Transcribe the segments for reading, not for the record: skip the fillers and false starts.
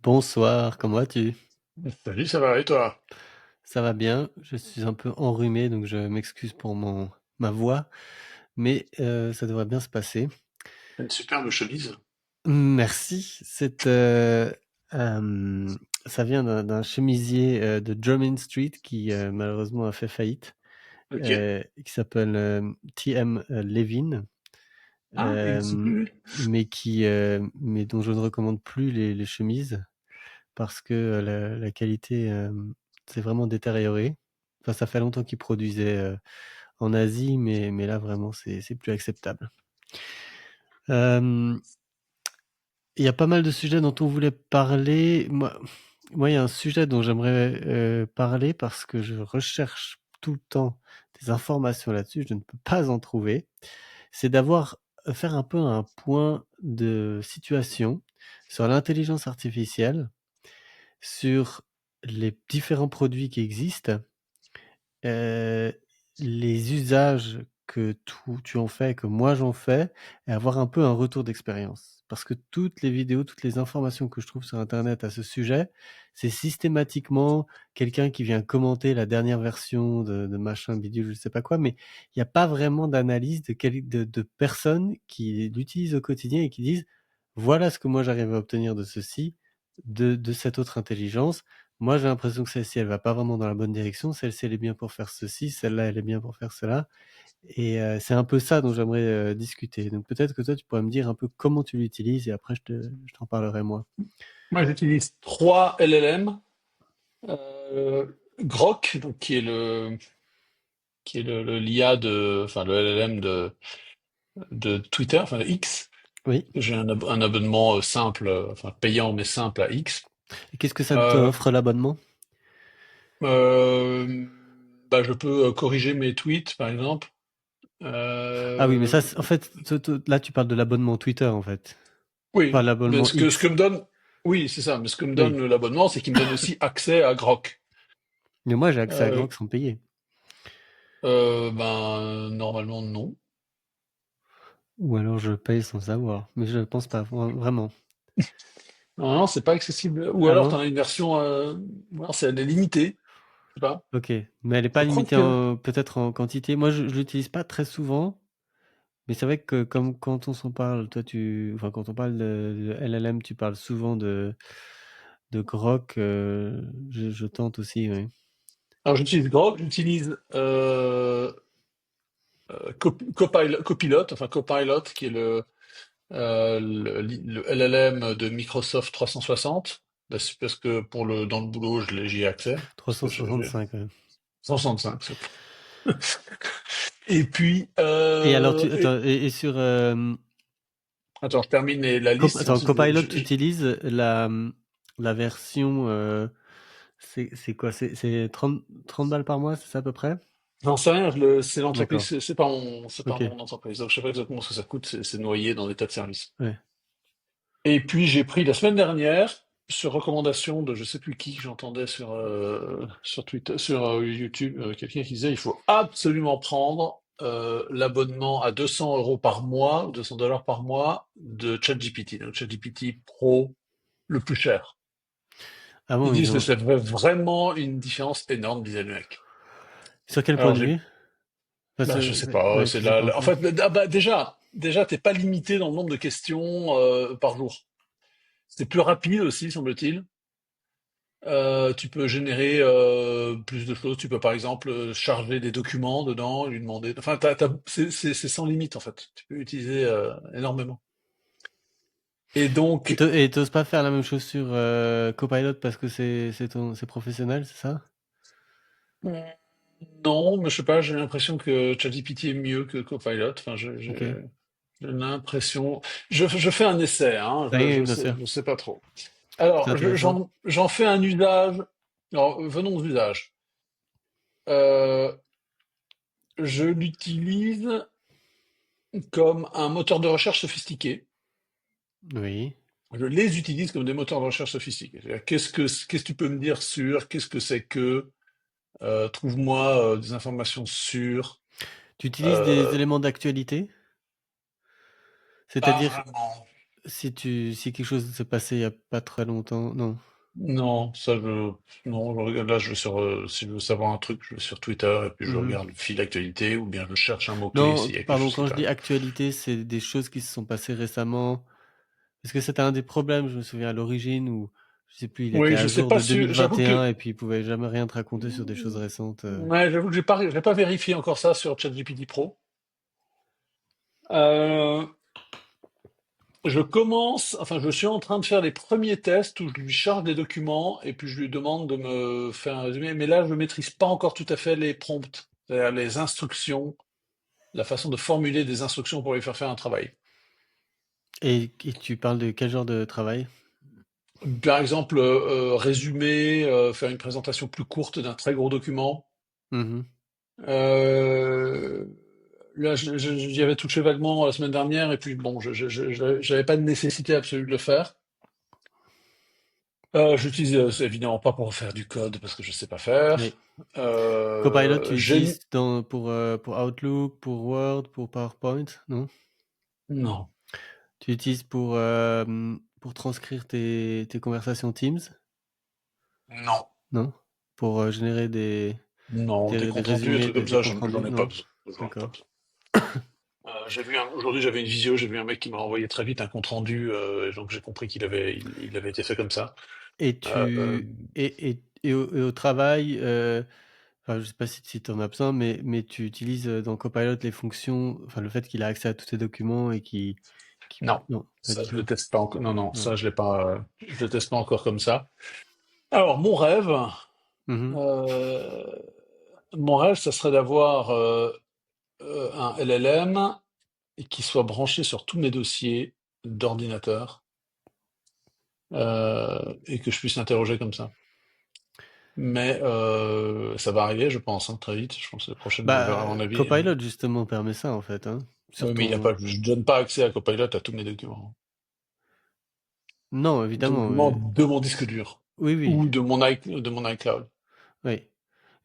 Bonsoir, comment vas-tu? Salut, ça va et toi? Ça va bien, je suis un peu enrhumé, donc je m'excuse pour ma voix, mais ça devrait bien se passer. Une superbe chemise. Merci, hem, ça vient d'un chemisier, de Jermyn Street qui, malheureusement a fait faillite, Ok. qui s'appelle, T.M. Levin, Ah, il ne sait hem, plus. mais dont je ne recommande plus les chemises. Parce que, la qualité, s'est vraiment détériorée. Enfin, ça fait longtemps qu'ils produisaient, en Asie, mais là vraiment c'est plus acceptable. Hem, il y a pas mal de sujets dont on voulait parler. Moi, il y a un sujet dont j'aimerais, parler parce que je recherche tout le temps des informations là-dessus, je ne peux pas en trouver. C'est faire un peu un point de situation sur l'intelligence artificielle, sur les différents produits qui existent, heu, les usages que tu en fais, que moi j'en fais, et avoir un peu un retour d'expérience. Parce que toutes les vidéos, toutes les informations que je trouve sur internet à ce sujet, c'est systématiquement quelqu'un qui vient commenter la dernière version de machin bidule, je sais pas quoi, mais il y a pas vraiment d'analyse de personnes qui l'utilisent au quotidien et qui disent: «Voilà ce que moi j'arrive à obtenir de ceci, de cette autre intelligence. Moi, j'ai l'impression que celle-ci, elle va pas vraiment dans la bonne direction. Celle-ci, elle est bien pour faire ceci. Celle-là, elle est bien pour faire cela. Et c'est un peu ça dont j'aimerais discuter. Donc peut-être que toi, tu pourrais me dire un peu comment tu l'utilises et après, je t'en parlerai moi. Moi, j'utilise trois LLM. Euh, Grok, donc qui est l'IA enfin le LLM de Twitter, enfin de X. Oui. J'ai un abonnement simple, enfin payant mais simple à X. Et qu'est-ce que ça Euh, t'offre l'abonnement? euh, je peux corriger mes tweets, par exemple. Ah oui, mais Euh, ça, en fait, là, tu parles de l'abonnement Twitter, en fait. Pas oui, mais l'abonnement ce que X. me donne, oui, c'est ça. Mais ce que me Oui. donne l'abonnement, c'est qu'il me donne aussi accès à Grok. Mais moi, j'ai accès à Euh, Grok sans payer. Normalement, non. Ou alors je paye sans savoir. Mais je pense pas, vraiment. Normalement, c'est pas accessible. Ou Ah alors, tu non? as une version, ou alors elle est limitée. Je sais pas. Ok. Mais elle est pas Je crois limitée que. peut-être en quantité. Moi, je l'utilise pas très souvent. Mais c'est vrai que comme quand on s'en parle, enfin quand on parle de LLM, tu parles souvent de Grok, je tente aussi, oui. Alors, j'utilise Grok, j'utilise Copilot, enfin Copilot, qui est le LLM de Microsoft 360. Parce que dans le boulot, j'y ai accès. Parce que j'ai 365, ouais. 165. Et puis, Et alors attends, et sur attends, je termine la liste. Et Attends, ensuite, Copilot, tu utilises la version, c'est quoi? C'est 30 balles par mois, c'est ça à peu près? j'en sais rien, c'est l'entreprise, D'accord. c'est pas Ok. mon entreprise, donc je sais pas exactement ce que ça coûte, c'est noyé dans des tas de services. Ouais. Et puis j'ai pris la semaine dernière, sur recommandation de je sais plus qui que j'entendais sur Twitter, sur YouTube, quelqu'un qui disait il faut absolument prendre l'abonnement à 200 € par mois, ou 200 $ par mois de ChatGPT, donc ChatGPT Pro le plus cher. Ah Ils bon, disent que ça fait vraiment une différence énorme, disait le mec. sur quel point Alors de vue? Parce je sais pas, ouais, c'est tu sais pas en encore. fait, déjà, t'es pas limité dans le nombre de questions par jour. C'est plus rapide aussi, semble-t-il. Tu peux générer plus de choses. Tu peux par exemple charger des documents dedans, lui demander. Enfin, c'est sans limite en fait. Tu peux utiliser énormément. Et Et donc, t'oses pas faire la même chose sur Copilot parce que c'est professionnel, c'est ça? non, mais je sais pas. J'ai l'impression que ChatGPT est mieux que Copilot. Enfin, Ok. j'ai l'impression. Je fais un essai, hein. Oui, oui, bien sûr. Je sais pas trop. C'est Alors, intéressant. j'en fais un usage. Alors, venons aux usages. Euh, je l'utilise comme un moteur de recherche sophistiqué. Oui. Je les utilise comme des moteurs de recherche sophistiqués. C'est-à-dire, qu'est-ce que tu peux me dire sur, qu'est-ce que c'est que, trouve-moi des informations sur. Tu utilises des Euh, éléments d'actualité? Pas C'est-à-dire, vraiment. si quelque chose s'est passé il y a pas très longtemps, non. Non, ça non, je regarde là, je vais sur, si je veux savoir un truc, je vais sur Twitter et puis je Mhm. regarde le fil d'actualité ou bien je cherche un mot-clé Non, s'il y a quelque pardon, chose qui quand je dis paraît. actualité, c'est des choses qui se sont passées récemment. Parce que c'était un des problèmes, je me souviens à l'origine, où, je sais plus, il était Oui, à je sais jour pas de si, j'avoue que, 2021 et puis il pouvait jamais rien te raconter sur des choses récentes. ouais, j'avoue que j'ai pas vérifié encore ça sur ChatGPT Pro. Euh, je suis en train de faire les premiers tests où je lui charge des documents et puis je lui demande de me faire un résumé. Mais là, je maîtrise pas encore tout à fait les prompts, c'est-à-dire les instructions, la façon de formuler des instructions pour lui faire faire un travail. Et tu parles de quel genre de travail? Par exemple, résumer, faire une présentation plus courte d'un très gros document. Mhm. Euh, Là, j'y avais touché vaguement la semaine dernière et puis bon, j'avais pas de nécessité absolue de le faire. J'utilise c'est évidemment pas pour faire du code parce que je sais pas faire. Oui. Copilot, tu J'ai utilises pour Outlook, pour Word, pour PowerPoint, non? non, Tu utilises pour transcrire tes conversations Teams, non, non? Pour générer non, des des comptes rendus, des résumés, trucs comme des ça, comptes j'en rendus, ai pas non? besoin. J'en ai pas D'accord. besoin. Aujourd'hui, j'avais une visio, j'ai vu un mec qui m'a envoyé très vite un compte rendu, et donc j'ai compris il avait été fait comme ça. Et Euh, euh, tu et au travail, enfin, je sais pas si tu en as besoin, mais tu utilises dans Copilot les fonctions, enfin le fait qu'il a accès à tous tes documents et qui non, non, pas ça du je le tout. teste pas encore. Non, non, Non. ça je l'ai pas, je le teste pas encore comme ça. Alors Mhm. euh, mon rêve, ça serait d'avoir un LLM et qui soit branché sur tous mes dossiers d'ordinateur et que je puisse l'interroger comme ça. Mais ça va arriver, je pense, hein, très vite. Je pense que la prochaine, à Bah, mon avis. Copilot justement permet ça en fait, hein, sur Oui, mais il a ton pas, je donne pas accès à Copilot à tous mes documents. non, évidemment, Documents de mon disque dur oui, oui, ou de mon iCloud. oui.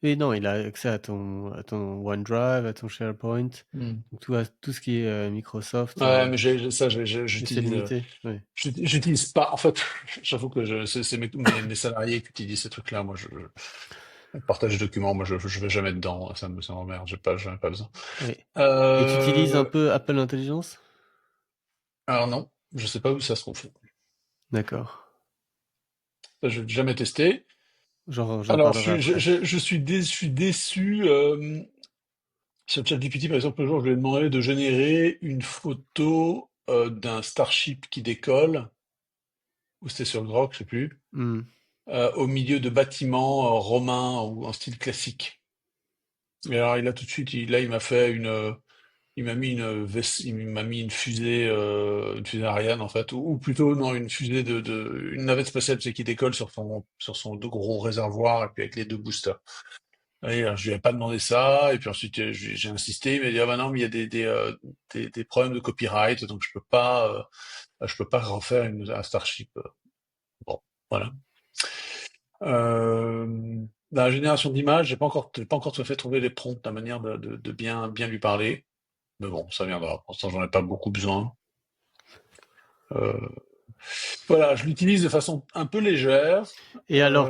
Oui, non, il a accès à ton OneDrive, à ton SharePoint, Hmm. donc tout ce qui est, Microsoft, Ouais, mais ça, mais c'est j'utilise. limité, oui. J'utilise pas. En fait, j'avoue que c'est mes salariés qui utilisent ces trucs-là. Moi, partage de documents. Moi, je vais jamais dedans. Ça m'emmerde. J'en ai pas besoin. Oui. Et tu utilises un Euh, peu Apple Intelligence? alors non, je sais pas où ça se trouve. D'accord. Ça, je l'ai jamais testé. J'en Alors, parlerai après. je suis déçu. Sur ChatGPT, par exemple, le jour, je lui ai demandé de générer une photo d'un Starship qui décolle, ou c'était sur Grok, je sais plus, Mmh. au milieu de bâtiments romains ou en style classique. Et alors, il a tout de suite, là, il m'a fait il m'a mis il m'a mis une fusée Ariane en fait, ou plutôt non, une fusée une navette spatiale, c'est qui décolle sur son deux gros réservoir et puis avec les deux boosters. Et alors, je lui ai pas demandé ça, et puis ensuite j'ai insisté, il m'a dit ah bah non mais il y a des problèmes de copyright, donc je peux pas refaire un Starship. Bon, voilà. La génération d'images, j'ai pas encore tout à fait trouvé les prompts, la manière de bien lui parler. Mais bon, ça viendra. Pour l'instant, j'en ai pas beaucoup besoin. Euh, voilà, je l'utilise de façon un peu légère. Et alors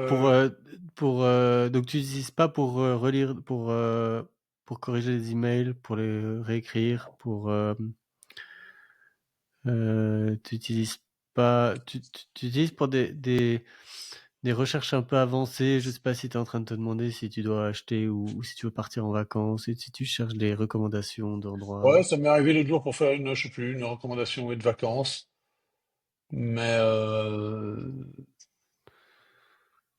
Euh, donc tu utilises pas pour, relire pour corriger les emails, pour les réécrire, tu utilises pas tu utilises pour des recherches un peu avancées, je sais pas si tu es en train de te demander si tu dois acheter ou si tu veux partir en vacances et si tu cherches des recommandations d'endroits. ouais, ça m'est arrivé l'autre jour pour faire je sais plus, une recommandation de vacances, mais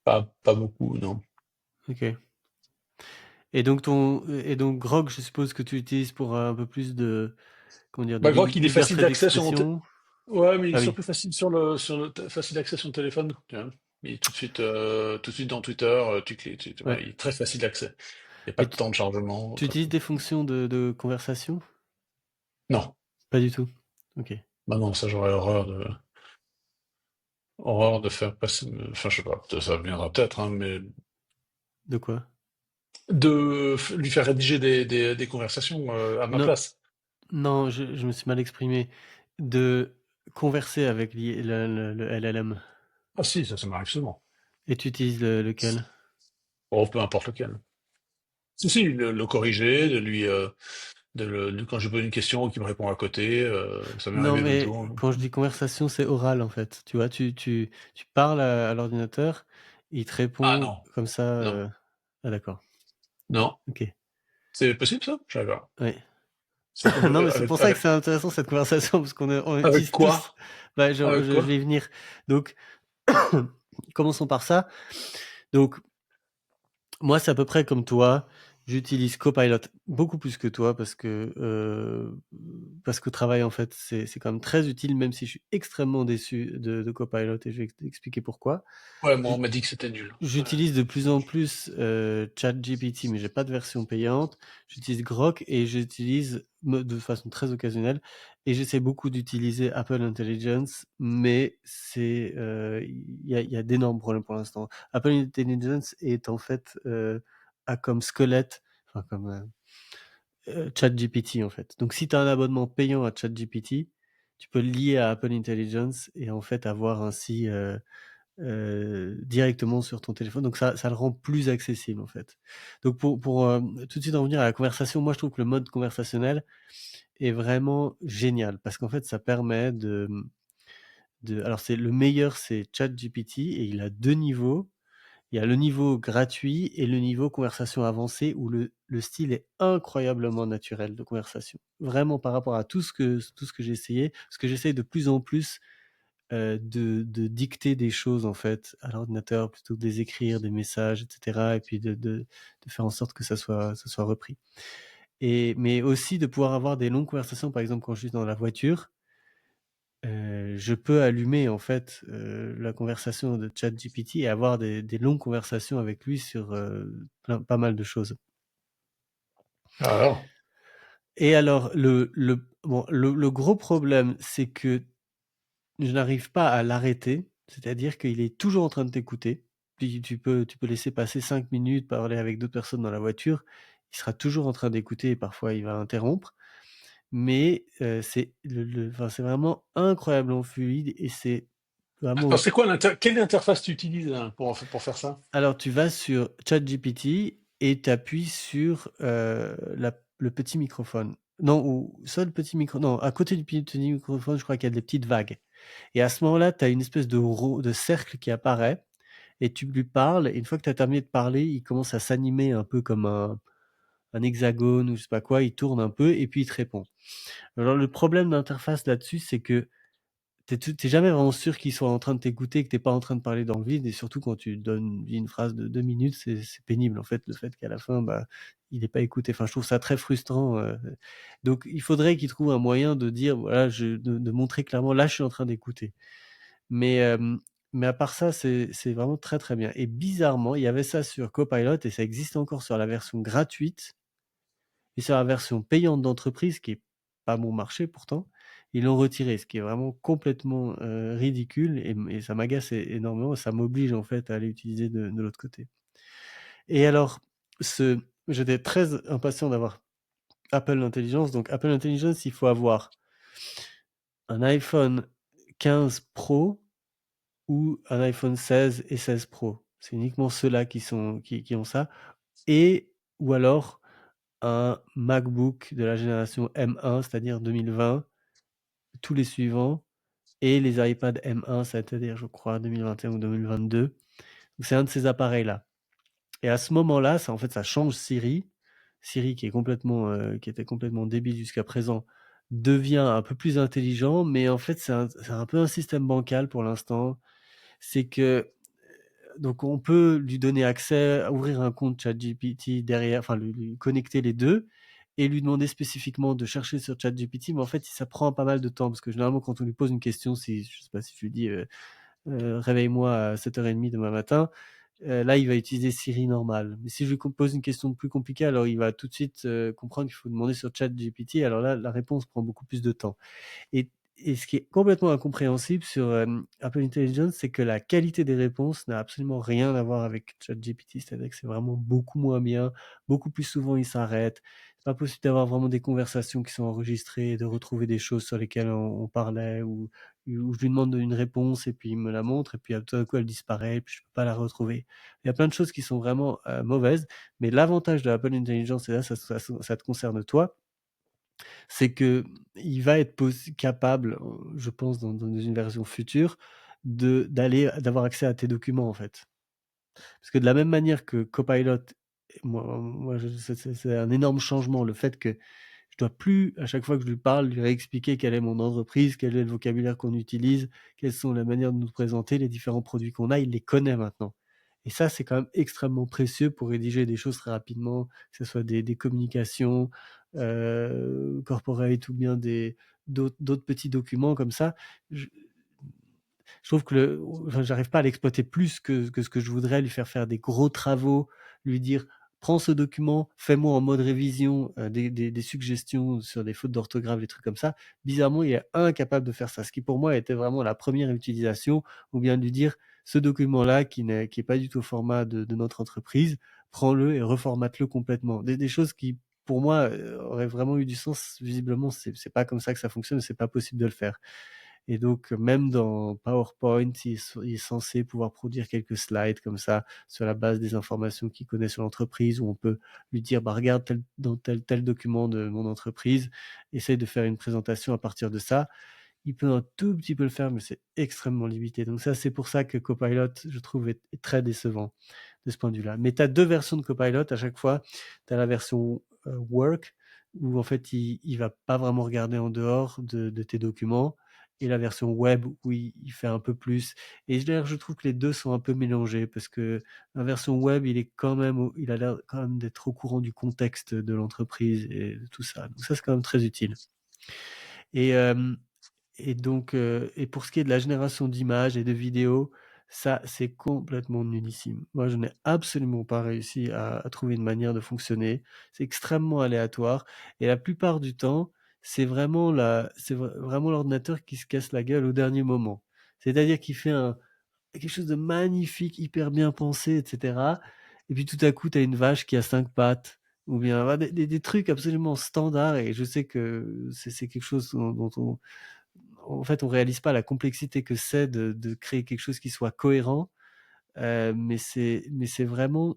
pas beaucoup, non. OK. Et donc Grok, je suppose que tu utilises pour un peu plus de, comment dire, de Bah, je crois qu'il est facile liberté d'accès sur mon d'expression? ouais, mais il est Ah oui, surtout facile facile d'accès sur le téléphone. Tu vois. Il est tout de suite dans Twitter, ouais. voilà, il est très facile d'accès. Il n'y a pas Et de temps de chargement. tu utilises des fonctions de conversation? Non, Pas du tout. OK. bah non, ça j'aurais horreur de faire passer, enfin je sais pas, ça viendra peut-être, hein, mais De quoi? lui faire rédiger des conversations à ma Non, place. non, je me suis mal exprimé. De converser avec le LLM. Ah si, ça m'arrive souvent. Et tu utilises lequel? Oh, peu importe lequel. Si, si, le corriger, de lui, quand je pose une question, qu'il me répond à côté, ça m'est Non, arrivé l'autre mais jour. quand je dis conversation, c'est oral en fait. Tu vois, tu parles à l'ordinateur, il te Ah répond non, comme ça. non, Ah d'accord. non. Ok. C'est possible ça? Je savais pas. Oui. C'est Non, mais c'est pour ça que avec, c'est intéressant cette conversation parce on avec utilise tous. quoi? Bah, Avec je vais quoi? y venir. Donc, commençons par ça. Donc, moi, c'est à peu près comme toi. J'utilise Copilot beaucoup plus que toi parce que au travail, en fait, c'est quand même très utile, même si je suis extrêmement déçu de Copilot et je vais t'expliquer pourquoi. Ouais, moi on m'a dit que c'était nul. Ouais. J'utilise de plus en plus ChatGPT, mais j'ai pas de version payante. J'utilise Grok et j'utilise de façon très occasionnelle. Et j'essaie beaucoup d'utiliser Apple Intelligence, mais il y a d'énormes problèmes pour l'instant. Apple Intelligence est en fait a comme squelette, enfin comme ChatGPT en fait. Donc si tu as un abonnement payant à ChatGPT, tu peux le lier à Apple Intelligence et en fait avoir ainsi directement sur ton téléphone. Donc ça le rend plus accessible en fait. Donc pour tout de suite en venir à la conversation, moi je trouve que le mode conversationnel est vraiment génial parce qu'en fait ça permet alors c'est le meilleur, c'est ChatGPT et il a deux niveaux. Il y a le niveau gratuit et le niveau conversation avancée où le style est incroyablement naturel de conversation. Vraiment par rapport à tout ce que j'ai essayé, ce que j'essaye de plus en plus de dicter des choses en fait à l'ordinateur plutôt que de les écrire, des messages, etc. Et puis de faire en sorte que ça soit repris. Mais aussi de pouvoir avoir des longues conversations, par exemple quand je suis dans la voiture, je peux allumer en fait la conversation de ChatGPT et avoir des longues conversations avec lui sur pas mal de choses. Alors, Et alors le gros problème, c'est que je n'arrive pas à l'arrêter, c'est-à-dire qu'il est toujours en train de t'écouter. Puis tu peux laisser passer 5 minutes, parler avec d'autres personnes dans la voiture, il sera toujours en train d'écouter et parfois il va interrompre. Mais enfin, c'est vraiment incroyablement fluide et c'est vraiment... attends, c'est quoi quelle interface tu utilises hein, pour faire ça? Alors tu vas sur ChatGPT et tu appuies sur le petit microphone. Non, ou soit le petit micro... Non, à côté du petit microphone, je crois qu'il y a des petites vagues. Et à ce moment-là, tu as une espèce de cercle qui apparaît et tu lui parles. Et une fois que tu as terminé de parler, il commence à s'animer un peu comme un hexagone ou je sais pas quoi. Il tourne un peu et puis il te répond. Alors, le problème d'interface là-dessus, c'est que t'es jamais vraiment sûr qu'ils soient en train de t'écouter, que t'es pas en train de parler dans le vide. Et surtout quand tu donnes une phrase de 2 minutes, c'est pénible en fait. Le fait qu'à la fin, bah, il n'est pas écouté. Enfin, je trouve ça très frustrant. Donc, il faudrait qu'ils trouvent un moyen de dire, voilà, de montrer clairement, là, je suis en train d'écouter. Mais, mais à part ça, c'est vraiment très très bien. Et bizarrement, il y avait ça sur Copilot et ça existe encore sur la version gratuite et sur la version payante d'entreprise qui est pas bon marché pourtant. Ils l'ont retiré, ce qui est vraiment complètement ridicule et ça m'agace énormément. Ça m'oblige en fait à aller utiliser de l'autre côté. Et alors, j'étais très impatient d'avoir Apple Intelligence. Donc Apple Intelligence, il faut avoir un iPhone 15 Pro ou un iPhone 16 et 16 Pro. C'est uniquement ceux-là qui ont ça. Et ou alors un MacBook de la génération M1, c'est-à-dire 2020, tous les suivants, et les iPad M1, c'est-à-dire je crois 2021 ou 2022. Donc c'est un de ces appareils-là. Et à ce moment-là, ça en fait ça change Siri. Siri qui était complètement débile jusqu'à présent devient un peu plus intelligent, mais en fait c'est un peu un système bancal pour l'instant. C'est que donc on peut lui donner accès, ouvrir un compte ChatGPT derrière, enfin lui connecter les deux et lui demander spécifiquement de chercher sur ChatGPT, mais en fait ça prend pas mal de temps parce que généralement quand on lui pose une question, si je sais pas si je lui dis réveille-moi à 7h30 demain matin, là il va utiliser Siri normal. Mais si je lui pose une question plus compliquée, alors il va tout de suite comprendre qu'il faut demander sur ChatGPT. Alors là la réponse prend beaucoup plus de temps. Et, et ce qui est complètement incompréhensible sur Apple Intelligence, c'est que la qualité des réponses n'a absolument rien à voir avec ChatGPT. C'est-à-dire que c'est vraiment beaucoup moins bien, beaucoup plus souvent il s'arrête. C'est pas possible d'avoir vraiment des conversations qui sont enregistrées, de retrouver des choses sur lesquelles on parlait, ou je lui demande une réponse et puis il me la montre et puis tout d'un coup elle disparaît et puis je peux pas la retrouver. Il y a plein de choses qui sont vraiment mauvaises, mais l'avantage de Apple Intelligence, et là ça te concerne toi, c'est que il va être capable, je pense, dans une version future, d'avoir accès à tes documents en fait. Parce que de la même manière que Copilot, c'est un énorme changement, le fait que je dois plus, à chaque fois que je lui parle, lui réexpliquer quelle est mon entreprise, quel est le vocabulaire qu'on utilise, quelles sont les manières de nous présenter, les différents produits qu'on a, il les connaît maintenant. Et ça, c'est quand même extrêmement précieux pour rédiger des choses très rapidement, que ce soit des communications corporate ou bien d'autres petits documents comme ça. Je, je trouve que enfin, j'arrive pas à l'exploiter plus que ce que je voudrais, lui faire des gros travaux, lui dire prends ce document, fais-moi en mode révision des suggestions sur des fautes d'orthographe, des trucs comme ça. Bizarrement, il est incapable de faire ça, ce qui pour moi était vraiment la première utilisation, ou bien de lui dire ce document-là qui est pas du tout au format de notre entreprise, prends-le et reformate-le complètement. Des choses qui pour moi auraient vraiment eu du sens. Visiblement, c'est pas comme ça que ça fonctionne, c'est pas possible de le faire. Et donc, même dans PowerPoint, il est censé pouvoir produire quelques slides comme ça, sur la base des informations qu'il connaît sur l'entreprise, où on peut lui dire, bah, regarde dans tel document de mon entreprise, essaye de faire une présentation à partir de ça. Il peut un tout petit peu le faire, mais c'est extrêmement limité. Donc ça, c'est pour ça que Copilot, je trouve, est très décevant de ce point de vue-là. Mais tu as deux versions de Copilot à chaque fois. Tu as la version Work, où en fait, il va pas vraiment regarder en dehors de tes documents, et la version web où il fait un peu plus. Et d'ailleurs, je trouve que les deux sont un peu mélangés parce que la version web, il a l'air quand même d'être au courant du contexte de l'entreprise et de tout ça. Donc ça, c'est quand même très utile. Et, euh, et donc, et pour ce qui est de la génération d'images et de vidéos, ça, c'est complètement nullissime. Moi, je n'ai absolument pas réussi à trouver une manière de fonctionner. C'est extrêmement aléatoire. Et la plupart du temps, vraiment l'ordinateur qui se casse la gueule au dernier moment. C'est-à-dire qu'il fait quelque chose de magnifique, hyper bien pensé, etc. Et puis tout à coup, tu as une vache qui a 5 pattes. Ou bien voilà, des trucs absolument standards. Et je sais que c'est quelque chose dont en fait, on réalise pas la complexité que c'est de créer quelque chose qui soit cohérent. Mais c'est vraiment,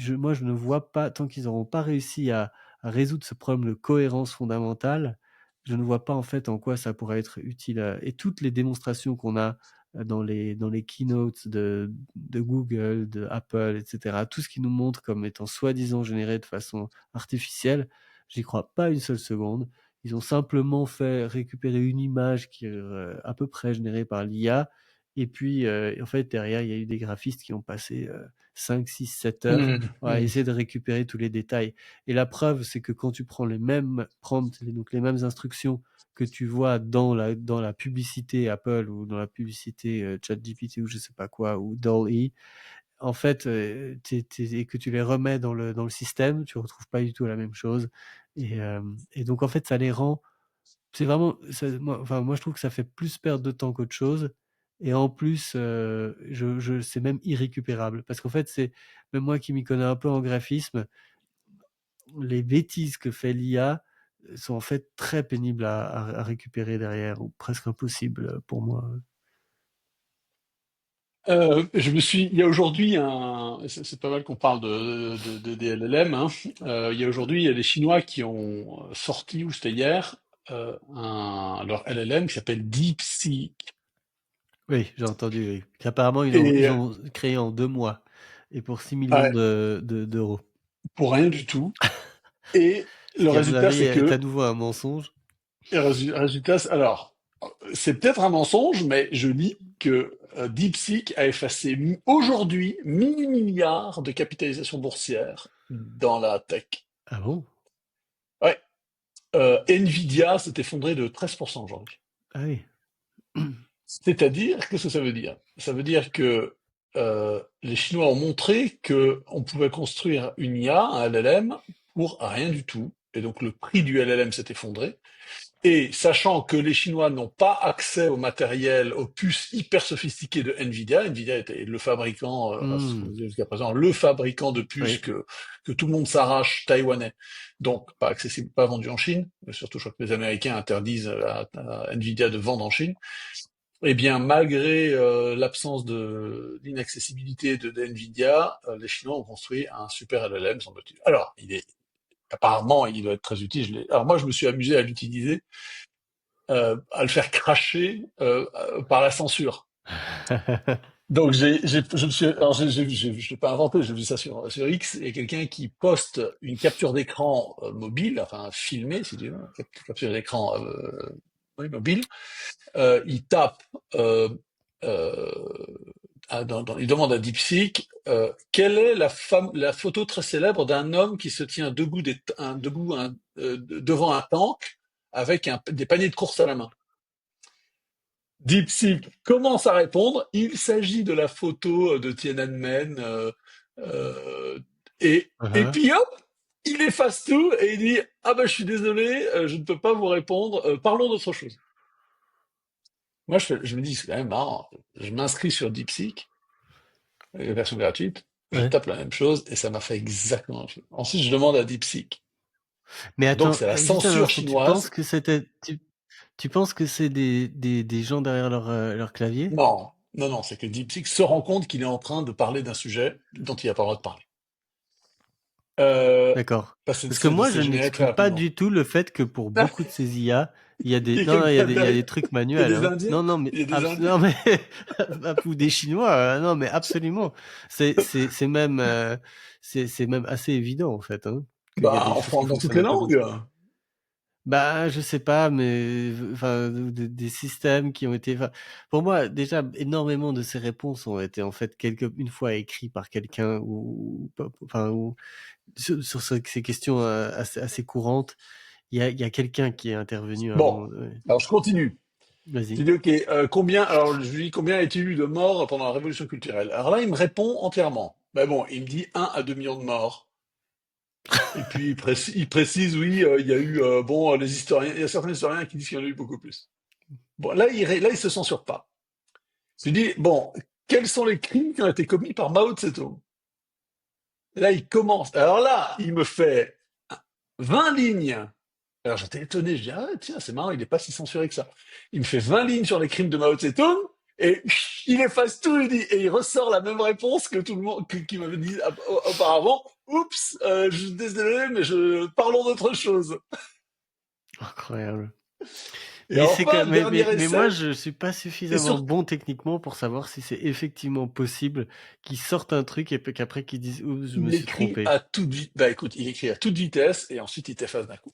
moi, je ne vois pas, tant qu'ils n'auront pas réussi à résoudre ce problème de cohérence fondamentale, je ne vois pas en fait en quoi ça pourrait être utile. Et toutes les démonstrations qu'on a dans les keynotes de Google, de Apple, etc., tout ce qui nous montre comme étant soi-disant généré de façon artificielle, j'y crois pas une seule seconde. Ils ont simplement fait récupérer une image qui est à peu près générée par l'IA. Et puis, en fait, derrière, il y a eu des graphistes qui ont passé 5, 6, 7 heures Mmh, à mmh. essayer de récupérer tous les détails. Et la preuve, c'est que quand tu prends les mêmes prompts, donc les mêmes instructions que tu vois dans la publicité Apple ou dans la publicité ChatGPT ou je sais pas quoi, ou DALL-E, en fait, et que tu les remets dans le système, tu retrouves pas du tout la même chose. Et donc, en fait, ça les rend c'est vraiment, moi, je trouve que ça fait plus perdre de temps qu'autre chose. Et en plus, c'est même irrécupérable. Parce qu'en fait, même moi qui m'y connais un peu en graphisme, les bêtises que fait l'IA sont en fait très pénibles à récupérer derrière, ou presque impossibles pour moi. Il y a aujourd'hui c'est pas mal qu'on parle des LLM, hein. Il y a aujourd'hui, il y a les Chinois qui ont sorti, ou c'était hier, leur LLM qui s'appelle DeepSeek. Oui, j'ai entendu, oui. Qu'apparemment, ils ont, Et ils ont créé en 2 mois, et pour 6 millions ouais, d'euros. pour rien du tout. Et Ce le qui, à mon résultat, avis, c'est est à que, nouveau un mensonge. alors, c'est peut-être un mensonge, mais je lis que DeepSeek a effacé aujourd'hui 1000 milliards de capitalisation boursière dans la tech. Ah bon? Ouais. Nvidia s'est effondré de 13% aujourd'hui. Ah oui. C'est-à-dire, qu'est-ce que ça veut dire? Ça veut dire que les Chinois ont montré que on pouvait construire une IA, un LLM, pour rien du tout. Et donc le prix du LLM s'est effondré. Et sachant que les Chinois n'ont pas accès au matériel, aux puces hyper sophistiquées de Nvidia, Nvidia était le fabricant, enfin, Hmm, jusqu'à présent, le fabricant de puces oui. que tout le monde s'arrache, taïwanais, donc pas accessible, pas vendu en Chine, mais surtout je crois que les Américains interdisent à Nvidia de vendre en Chine. Eh bien, malgré l'absence d'inaccessibilité de Nvidia, les Chinois ont construit un super LLM, semble-t-il. Alors, apparemment, il doit être très utile. Alors moi, je me suis amusé à l'utiliser, à le faire cracher par la censure. Donc je me suis, alors je l'ai pas inventé, j'ai vu ça sur X. Il y a quelqu'un qui poste une capture d'écran mobile, enfin filmée, si tu veux, capture d'écran oui, mobile. Il tape, euh, euh, il demande à DeepSeek quelle est la photo très célèbre d'un homme qui se tient devant un tank avec des paniers de course à la main. DeepSeek commence à répondre. Il s'agit de la photo de Tiananmen. Euh, et Uh-huh. puis hop, il efface tout et il dit ah ben je suis désolé, je ne peux pas vous répondre. Parlons d'autre chose. Moi je me dis c'est quand même marrant. Je m'inscris sur DeepSeek, la version gratuite. Je Ouais. tape la même chose et ça m'a fait exactement la même chose. Ensuite je demande à DeepSeek. Mais Donc attends, c'est la juste un censure instant, chinoise. tu penses que c'est des gens derrière leur clavier? Non, non, non, c'est que DeepSeek se rend compte qu'il est en train de parler d'un sujet dont il n'a pas le droit de parler. Euh, D'accord. parce que Parce que moi, je c'est généré très n'exclus pas rapidement. du tout le fait que pour beaucoup de ces IA, il y a des Il y a non, non, quelqu'un il y a derrière. des trucs Il y a manuels, des hein. Indiens. Non, non, mais Il y a des abs Indiens. non, mais ou des Chinois, non, mais absolument. C'est même, c'est même assez évident, en fait, hein, qu'il y a Bah, des choses qui dans toutes fonctionnent les un peu comme ça. langues. Bah, je sais pas, mais enfin, des systèmes qui ont été, enfin, pour moi, déjà, énormément de ces réponses ont été en fait une fois écrits par quelqu'un enfin, ou sur ces questions assez courantes, il y a quelqu'un qui est intervenu à un Bon, moment donné. alors je continue. Vas-y. Tu dis, ok, combien, alors je lui dis combien a-t-il eu de morts pendant la révolution culturelle? Alors là, il me répond entièrement. Mais bon, il me dit 1 à 2 millions de morts. Et puis il précise, oui, il y a eu, bon, les historiens, il y a certains historiens qui disent qu'il y en a eu beaucoup plus. Bon, là, il se censure pas. Je lui dis, bon, quels sont les crimes qui ont été commis par Mao Tse-tung? Là, il commence. Alors là, il me fait 20 lignes. Alors j'étais étonné, je dis, ah tiens, c'est marrant, il n'est pas si censuré que ça. Il me fait 20 lignes sur les crimes de Mao Tse-tung, et il efface tout, et il ressort la même réponse que tout le monde, qui m'avait dit auparavant. Oups, je suis désolé, mais parlons d'autre chose. Incroyable. Et Mais enfin, dernier moi, essai, je suis pas et suffisamment sur, bon techniquement pour savoir si c'est effectivement possible qu'ils sortent un truc et qu'après qu'ils disent, oups, je me il suis écrit trompé. à toute vitesse. Bah écoute, il écrit à toute vitesse, et ensuite il t'efface d'un coup.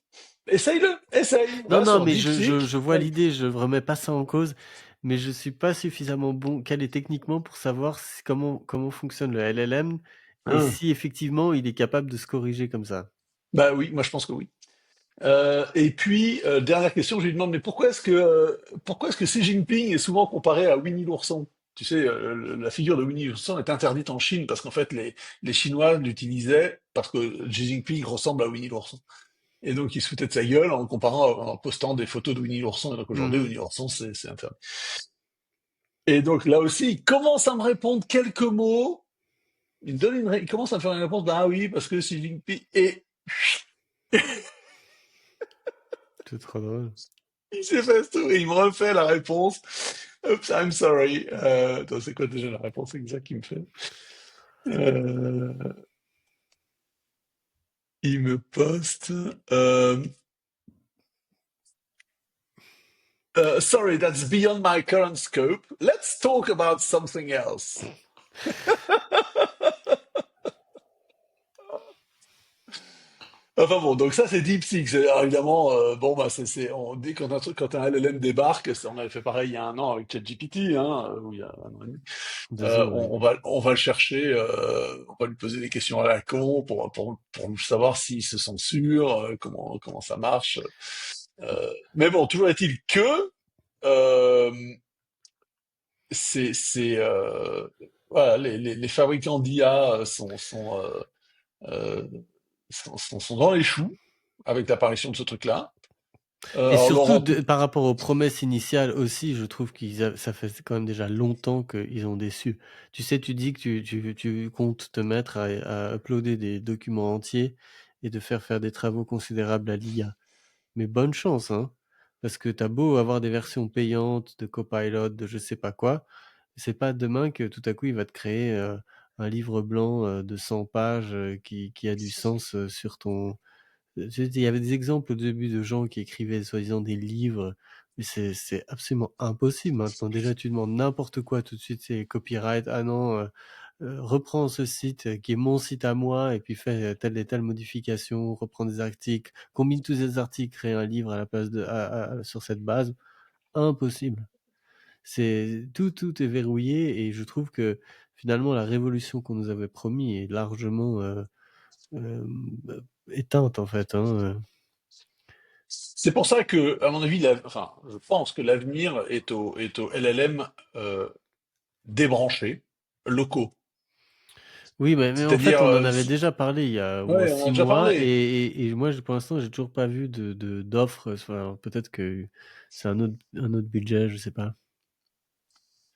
Essaye-le, essaye, Non, va non, sur mais DeepSeek. je vois l'idée, je remets pas ça en cause, mais je suis pas suffisamment bon calé techniquement pour savoir comment fonctionne le LLM et Hein. si effectivement il est capable de se corriger comme ça. Bah oui, moi je pense que oui. Et puis, dernière question, je lui demande, mais pourquoi est-ce que Xi Jinping est souvent comparé à Winnie l'ourson? Tu sais, la figure de Winnie l'ourson est interdite en Chine parce qu'en fait, les Chinois l'utilisaient parce que Xi Jinping ressemble à Winnie l'ourson. Et donc, ils se foutaient de sa gueule en le comparant, en postant des photos de Winnie l'ourson. Et donc, aujourd'hui, Mhm. Winnie l'ourson, c'est interdit. Et donc, là aussi, il commence à me répondre quelques mots. Il commence à me faire une réponse, bah ah oui, parce que Xi Jinping, et C'est trop drôle. il s'efface tout et il me refait la réponse. Oops, I'm sorry. Attends, c'est quoi déjà la réponse exacte qu'il me fait? Euh, il me poste. Euh, Sorry, that's beyond my current scope. Let's talk about something else. Enfin bon, donc ça c'est DeepSeek. Alors évidemment, bon bah dès quand un LLM débarque, on avait fait pareil il y a 1 an avec ChatGPT, hein, ou il y a 1 an et demi. 2 ans, ouais. On va le chercher, on va lui poser des questions à la con pour savoir s'il se sent sûr, comment ça marche. Mais bon, toujours est-il que euh, c'est voilà, les fabricants d'IA euh, sont dans les choux avec l'apparition de ce truc-là. Et Alors surtout, Laurent, par rapport aux promesses initiales aussi, je trouve ça fait quand même déjà longtemps qu'ils ont déçu. Tu sais, tu dis que tu comptes te mettre à uploader des documents entiers et de faire des travaux considérables à l'IA. Mais bonne chance, hein, parce que t'as beau avoir des versions payantes de Copilot, de je sais pas quoi, c'est pas demain que tout à coup il va te créer un livre blanc de 100 pages qui a du sens sur ton... Il y avait des exemples au début de gens qui écrivaient soi-disant des livres, mais c'est absolument impossible maintenant. Déjà, tu demandes n'importe quoi tout de suite, c'est copyright. Ah non, reprends ce site qui est mon site à moi et puis fais telle et telle modification, reprends des articles, combine tous ces articles, crée un livre à la place sur cette base. Impossible. Tout est verrouillé et je trouve que finalement la révolution qu'on nous avait promis est largement euh, éteinte en fait, hein. c'est pour ça que, à mon avis, enfin, je pense que l'avenir est au LLM débranchés, locaux. Oui, mais en C'est-à-dire, fait, on en avait déjà parlé il y a au moins ouais, on en a six déjà mois parlé. et moi, pour l'instant, j'ai toujours pas vu d'offre. Enfin, peut-être que c'est un autre budget, je sais pas.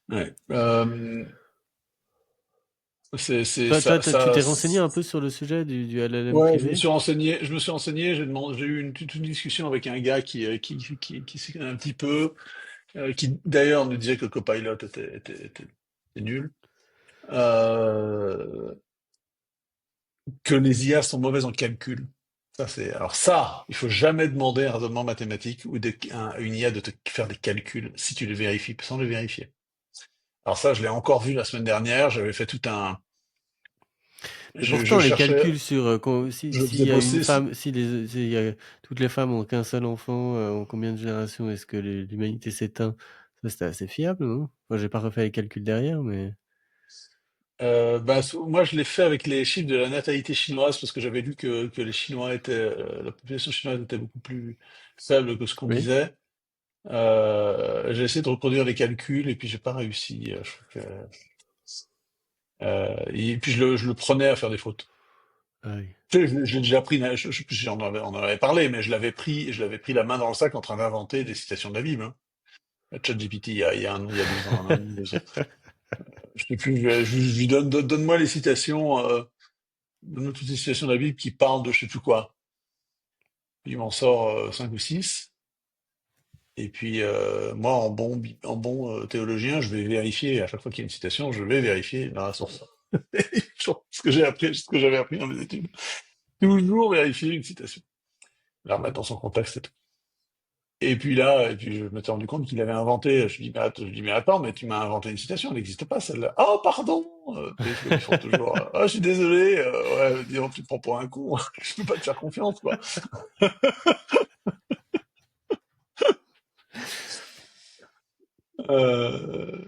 Ouais. C'est Tu t'es renseigné un peu sur le sujet du LLM ouais, je me privé? suis renseigné, j'ai eu toute une discussion avec un gars qui s'y connaît un petit peu, qui d'ailleurs nous disait que Copilot était nul, euh, que les IA sont mauvaises en calcul. Alors ça, il faut jamais demander un raisonnement mathématique ou à une IA de te faire des calculs si tu les vérifies, sans les vérifier. Alors ça, je l'ai encore vu la semaine dernière, j'avais fait tout un, Mais je pourtant, les cherchais, calculs sur je s'il faisais y a une bosser, femme, toutes les femmes ont qu'un seul enfant, en combien de générations est-ce que l'humanité s'éteint? Ça, c'était assez fiable, non? Moi, j'ai pas refait les calculs derrière, mais bah, moi, je l'ai fait avec les chiffres de la natalité chinoise parce que j'avais lu que la population chinoise était beaucoup plus faible que ce qu'on oui. disait. J'ai essayé de reproduire les calculs et puis j'ai pas réussi. Je trouve et puis je le prenais à faire des fautes. Ah oui. Tu sais, j'ai déjà pris, je sais plus si on en avait parlé, mais je l'avais pris la main dans le sac en train d'inventer des citations de la Bible. Hein. ChatGPT, il y a 2 ans, 1 an et demi, 2 ans. Je sais plus, je lui donne-moi les citations. Donne-moi toutes les citations de la Bible qui parlent de je sais plus quoi. Puis il m'en sort 5 ou 6. Et puis moi, en bon théologien, je vais vérifier, à chaque fois qu'il y a une citation, je vais vérifier la source. Ce que j'avais appris dans mes études. Toujours vérifier une citation. La remettre dans son contexte et tout. Et puis je m'étais rendu compte qu'il avait inventé, je dis mais attends, mais tu m'as inventé une citation, elle n'existe pas celle-là. Oh pardon! Tu sais, comme ils font toujours. Ah, je suis désolé, ouais, disons, tu te prends pour un con, je peux pas te faire confiance, quoi. Euh,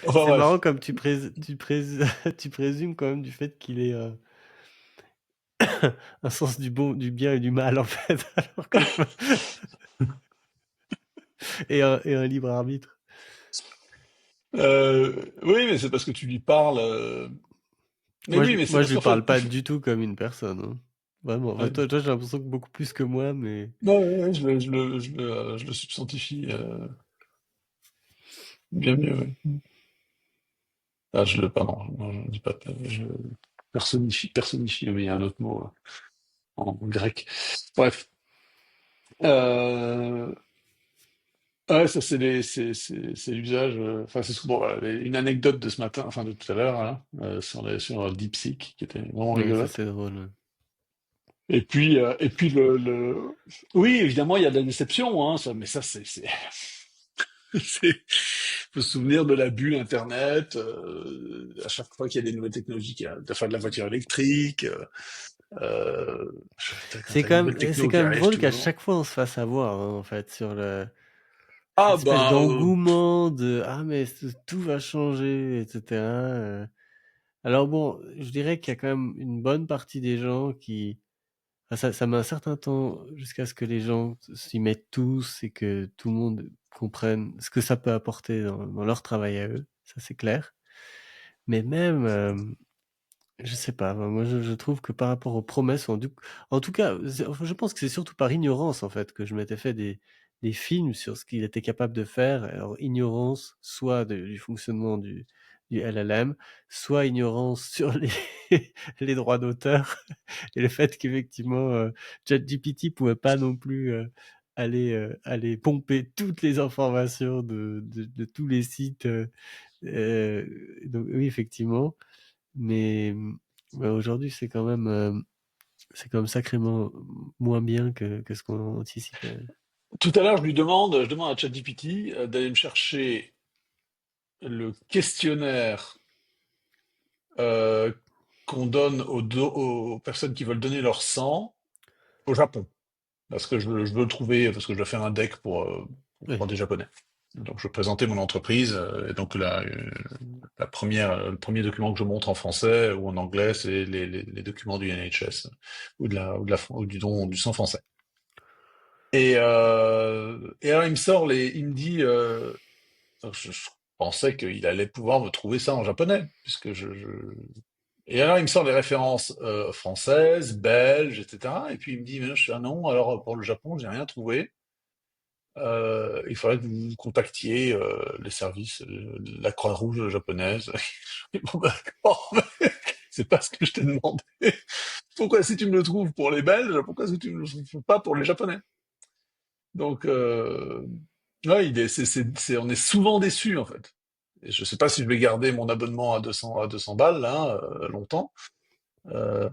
Enfin C'est marrant bref. comme tu présumes quand même du fait qu'il ait un sens du bon, du bien et du mal en fait, alors que et un libre arbitre. Oui, mais c'est parce que tu lui parles. Mais oui, mais c'est Moi parce je lui qu'en fait, parle pas du tout comme une personne, hein. Vraiment. Enfin, ouais. toi j'ai l'impression que beaucoup plus que moi, mais Non, ouais, ouais, je le substantifie bien mieux. Ouais. Ah, pardon, non, je dis pas, je personnifie, mais il y a un autre mot en grec. Bref. Euh, ouais, ça c'est l'usage. Enfin, c'est souvent voilà, une anecdote de ce matin, enfin de tout à l'heure, là, sur DeepSeek, qui était vraiment oui, ça rigolote. c'est drôle, ouais. Et puis oui, évidemment, il y a de la déception, hein, mais ça, faut se souvenir de la bulle Internet, à chaque fois qu'il y a des nouvelles technologies, enfin de la voiture électrique, quand t'as une nouvelle C'est techno quand qui même arrive drôle tous les qu'à jours. chaque fois on se fasse avoir, hein, en fait, sur cette Ah espèce ben, d'engouement de ah mais tout va changer, etc. Alors bon, je dirais qu'il y a quand même une bonne partie des gens qui... Ah, ça met un certain temps jusqu'à ce que les gens s'y mettent tous et que tout le monde comprenne ce que ça peut apporter dans leur travail à eux. Ça, c'est clair. Mais même, Je sais pas, moi je trouve que par rapport aux promesses, en tout cas, enfin, je pense que c'est surtout par ignorance en fait que je m'étais fait des films sur ce qu'il était capable de faire. Alors ignorance soit du fonctionnement du LLM, soit ignorance sur les droits d'auteur et le fait qu'effectivement ChatGPT pouvait pas non plus aller pomper toutes les informations de tous les sites. Donc oui effectivement. Mais ouais, aujourd'hui, c'est quand même sacrément moins bien que ce qu'on anticipait. Tout à l'heure, je demande à ChatGPT d'aller me chercher le questionnaire euh, qu'on donne aux personnes qui veulent donner leur sang au Japon. Parce que je veux le trouver, parce que je dois faire un deck Oui. pour des Japonais. Donc je présentais mon entreprise, et donc la première, le premier document que je montre en français ou en anglais, c'est les documents du NHS ou du don du sang français. Et alors il me sort il me dit, je pensais qu'il allait pouvoir me trouver ça en japonais, puisque et alors il me sort les références françaises, belges, etc. Et puis il me dit, mais non, je suis ah non, alors pour le Japon, j'ai rien trouvé. Il faudrait que vous contactiez les services, la Croix-Rouge japonaise. Je dis, bon, bah, d'accord, mais c'est pas ce que je t'ai demandé. Pourquoi si tu me le trouves pour les Belges, pourquoi est-ce que tu me le trouves pas pour les Japonais? Donc, ouais, on est souvent déçus en fait. Et je sais pas si je vais garder mon abonnement à 200 balles là longtemps. Euh,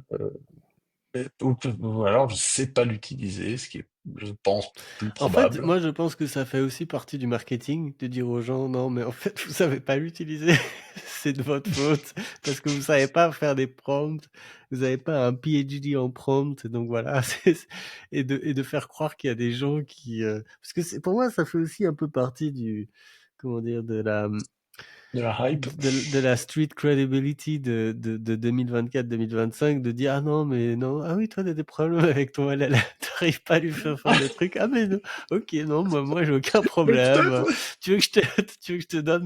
ou alors je sais pas l'utiliser, ce qui est, je pense, plus En fait, probable. moi, je pense que ça fait aussi partie du marketing de dire aux gens, non, mais en fait, vous savez pas l'utiliser. C'est de votre faute parce que vous savez pas faire des prompts. Vous avez pas un PhD en prompt. Donc voilà. Et de faire croire qu'il y a des gens parce que pour moi, ça fait aussi un peu partie comment dire, De la hype. de la street credibility de 2024-2025 de dire ah non mais non ah oui toi t'as des problèmes avec ton LLM t'arrives pas à lui faire faire des trucs ah mais non ok non moi j'ai aucun Mais problème peut-être, tu veux que je te tu veux que je te donne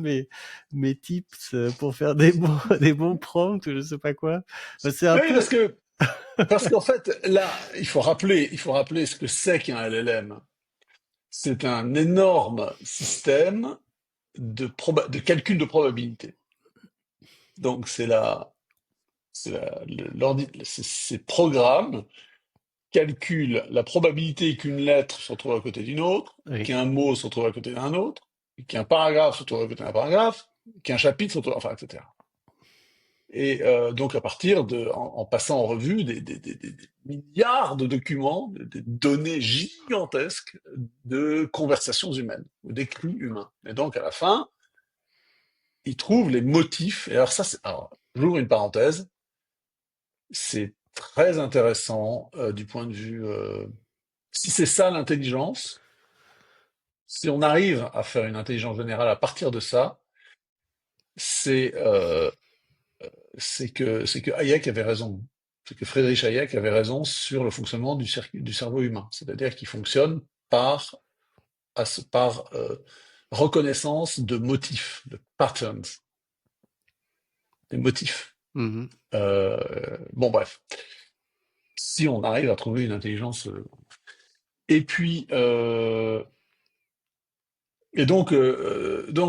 mes tips pour faire des bons des bons prompts ou je sais pas quoi. Enfin, c'est un oui, peu parce qu'en fait, là, il faut rappeler ce que c'est qu'un LLM. C'est un énorme système de calcul de probabilité. Donc, ces programmes calculent la probabilité qu'une lettre se retrouve à côté d'une autre, oui. qu'un mot se retrouve à côté d'un autre, qu'un paragraphe se retrouve à côté d'un paragraphe, qu'un chapitre se retrouve, enfin, etc. Et donc à partir en passant en revue des milliards de documents, des données gigantesques de conversations humaines, ou d'écrits humains. Et donc à la fin, ils trouvent les motifs. Et alors ça, alors, j'ouvre une parenthèse, c'est très intéressant du point de vue. Si c'est ça l'intelligence, si on arrive à faire une intelligence générale à partir de ça, c'est c'est que Hayek avait raison. C'est que Friedrich Hayek avait raison sur le fonctionnement du cerveau humain. C'est-à-dire qu'il fonctionne par reconnaissance de motifs, de patterns, des motifs. Mhm. Bon, bref. Si on arrive à trouver une intelligence. Et puis, donc,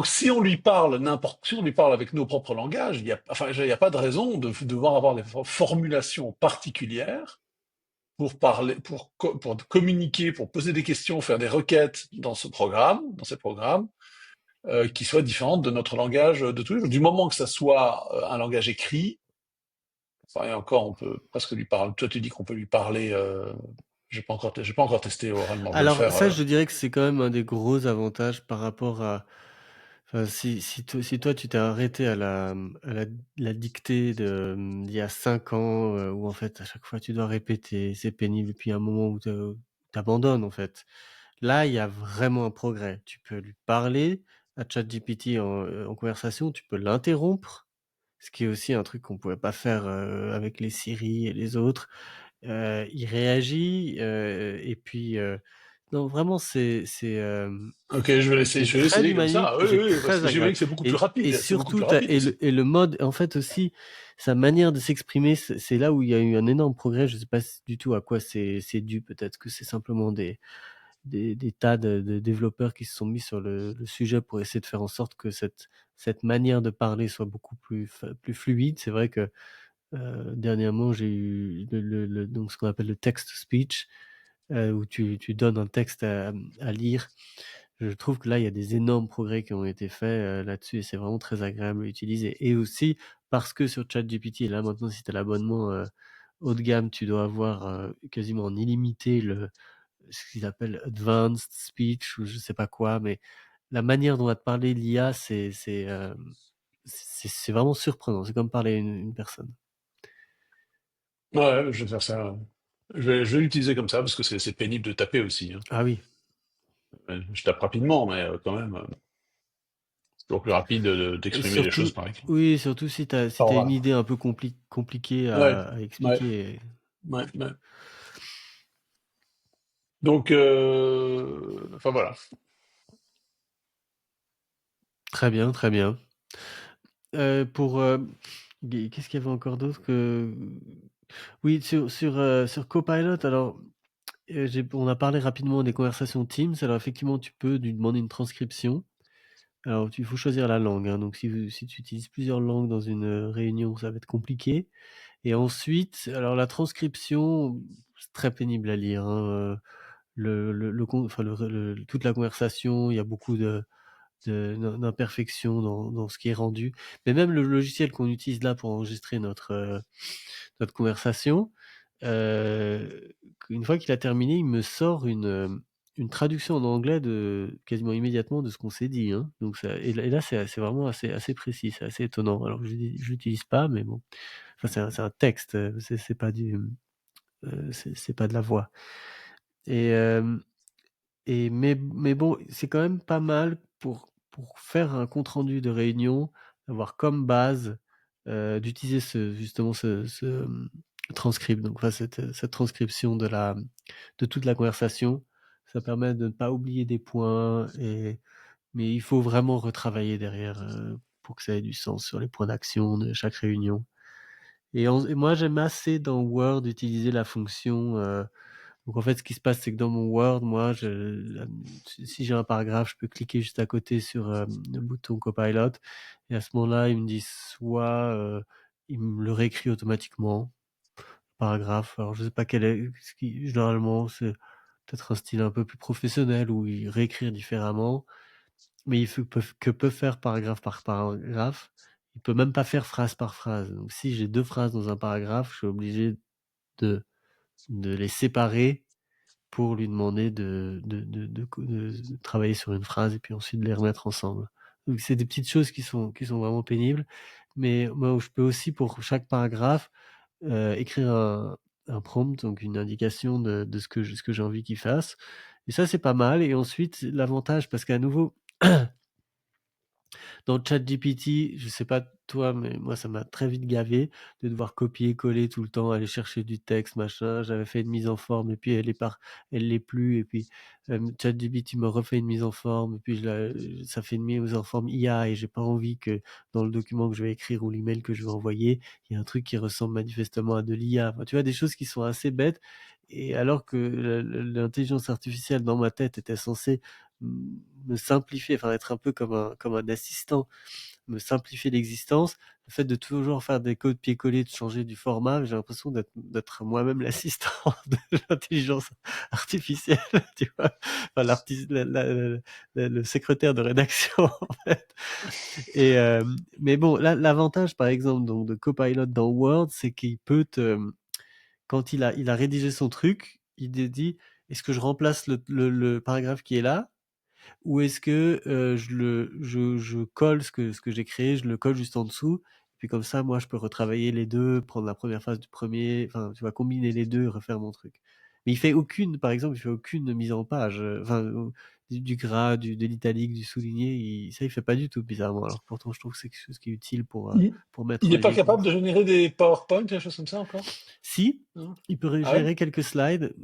si on lui parle si on lui parle avec nos propres langages, il y a pas de raison de devoir avoir des formulations particulières pour parler, pour communiquer, pour poser des questions, faire des requêtes dans ces programmes, qui soient différentes de notre langage de tous les jours. Du moment que ça soit un langage écrit, enfin, et encore, on peut presque lui parler. Toi, tu dis qu'on peut lui parler. J'ai pas encore testé oralement. Je vais le Alors faire. ça, je dirais que c'est quand même un des gros avantages par rapport à. Enfin, si toi tu t'es arrêté la dictée d'il y a 5 ans, où en fait à chaque fois tu dois répéter, c'est pénible, et puis un moment où t'abandonnes en fait. Là, il y a vraiment un progrès. Tu peux lui parler à ChatGPT en conversation, tu peux l'interrompre, ce qui est aussi un truc qu'on pouvait pas faire avec les Siri et les autres. Il réagit et puis non, vraiment, Ok, je vais l'essayer, c'est je vais très l'essayer comme ça. dynamique Ah et oui, c'est oui, parce très que j'imagine agréable. que c'est beaucoup plus Et rapide. C'est beaucoup plus surtout, rapide aussi. et le mode, en fait aussi, sa manière de s'exprimer, c'est là où il y a eu un énorme progrès. Je sais pas du tout à quoi c'est dû. Peut-être que c'est simplement des tas de développeurs qui se sont mis sur le sujet pour essayer de faire en sorte que cette manière de parler soit beaucoup plus fluide. C'est vrai que dernièrement, j'ai eu donc ce qu'on appelle le text-to-speech, où tu donnes un texte à lire. Je trouve que là, il y a des énormes progrès qui ont été faits là-dessus et c'est vraiment très agréable à utiliser. Et aussi, parce que sur ChatGPT, là maintenant, si tu as l'abonnement haut de gamme, tu dois avoir quasiment en illimité ce qu'ils appellent Advanced Speech ou je sais pas quoi, mais la manière dont va te parler l'IA, c'est vraiment surprenant. C'est comme parler à une personne. Ouais, je vais faire ça. Je vais l'utiliser comme ça parce que c'est pénible de taper aussi, hein. Ah oui. Je tape rapidement, mais quand même, c'est toujours plus rapide Et d'exprimer les choses surtout, par écrit. oui, surtout si si Par t'as une oral. idée un peu compliquée Ouais, à ouais, expliquer. ouais, ouais. Donc, enfin voilà. Très bien, très bien. Pour qu'est-ce qu'il y avait encore d'autre que oui sur Copilot. Alors on a parlé rapidement des conversations Teams. Alors effectivement, tu peux lui demander une transcription. Alors il faut choisir la langue, hein. Donc si tu utilises plusieurs langues dans une réunion, ça va être compliqué. Et ensuite, alors la transcription, c'est très pénible à lire, hein. Enfin, toute la conversation, il y a beaucoup d'imperfections dans ce qui est rendu. Mais même le logiciel qu'on utilise là pour enregistrer notre conversation, euh, une fois qu'il a terminé, il me sort une traduction en anglais quasiment immédiatement de ce qu'on s'est dit, hein. Donc et là c'est vraiment assez précis, c'est assez étonnant. Alors je l'utilise pas, mais bon, enfin c'est un texte, c'est pas c'est pas de la voix. Et mais bon, c'est quand même pas mal pour faire un compte rendu de réunion, avoir comme base d'utiliser justement transcript. Donc, enfin, cette transcription de toute la conversation, ça permet de ne pas oublier des points. Mais il faut vraiment retravailler derrière pour que ça ait du sens sur les points d'action de chaque réunion. Et moi, j'aime assez dans Word utiliser la fonction. Donc en fait, ce qui se passe, c'est que dans mon Word, moi, si j'ai un paragraphe, je peux cliquer juste à côté sur le bouton Copilot. Et à ce moment-là, il me dit soit il me le réécrit automatiquement, paragraphe. Alors je sais pas quel est, généralement, c'est peut-être un style un peu plus professionnel où il réécrit différemment. Mais que peut faire paragraphe par paragraphe. Il peut même pas faire phrase par phrase. Donc si j'ai deux phrases dans un paragraphe, je suis obligé de, de les séparer pour lui demander de travailler sur une phrase et puis ensuite de les remettre ensemble. Donc c'est des petites choses qui sont vraiment pénibles. Mais moi, je peux aussi pour chaque paragraphe écrire un prompt, donc une indication de ce que j'ai envie qu'il fasse. Et ça, c'est pas mal. Et ensuite, l'avantage, parce qu'à nouveau, dans ChatGPT, je sais pas toi, mais moi ça m'a très vite gavé de devoir copier-coller tout le temps, aller chercher du texte, machin. J'avais fait une mise en forme et puis elle l'est plus. Et puis ChatGPT me refait une mise en forme et puis ça fait une mise en forme IA et j'ai pas envie que dans le document que je vais écrire ou l'email que je vais envoyer, il y a un truc qui ressemble manifestement à de l'IA. Enfin, tu vois, des choses qui sont assez bêtes. Et alors que l'intelligence artificielle dans ma tête était censée me simplifier, enfin être un peu comme un assistant, me simplifier l'existence. Le fait de toujours faire des copier-coller, de changer du format, j'ai l'impression d'être moi-même l'assistant de l'intelligence artificielle, tu vois, enfin, le secrétaire de rédaction en fait. Et mais bon, l'avantage par exemple donc de Copilot dans Word, c'est qu'il peut quand il a rédigé son truc, il dit est-ce que je remplace le paragraphe qui est là ou est-ce que je colle ce que j'ai créé, je le colle juste en dessous, et puis comme ça, moi, je peux retravailler les deux, prendre la première phase du premier, enfin, tu vas combiner les deux et refaire mon truc. Mais il fait aucune, par exemple, il fait aucune mise en page. Enfin, du gras, de l'italique, du souligné, ça il fait pas du tout bizarrement. Alors pourtant je trouve que c'est quelque chose qui est utile Il, pour mettre il en n'est pas évidence. capable de générer des PowerPoint, des choses comme ça encore? Si, Non. il peut Ah ouais? gérer quelques slides,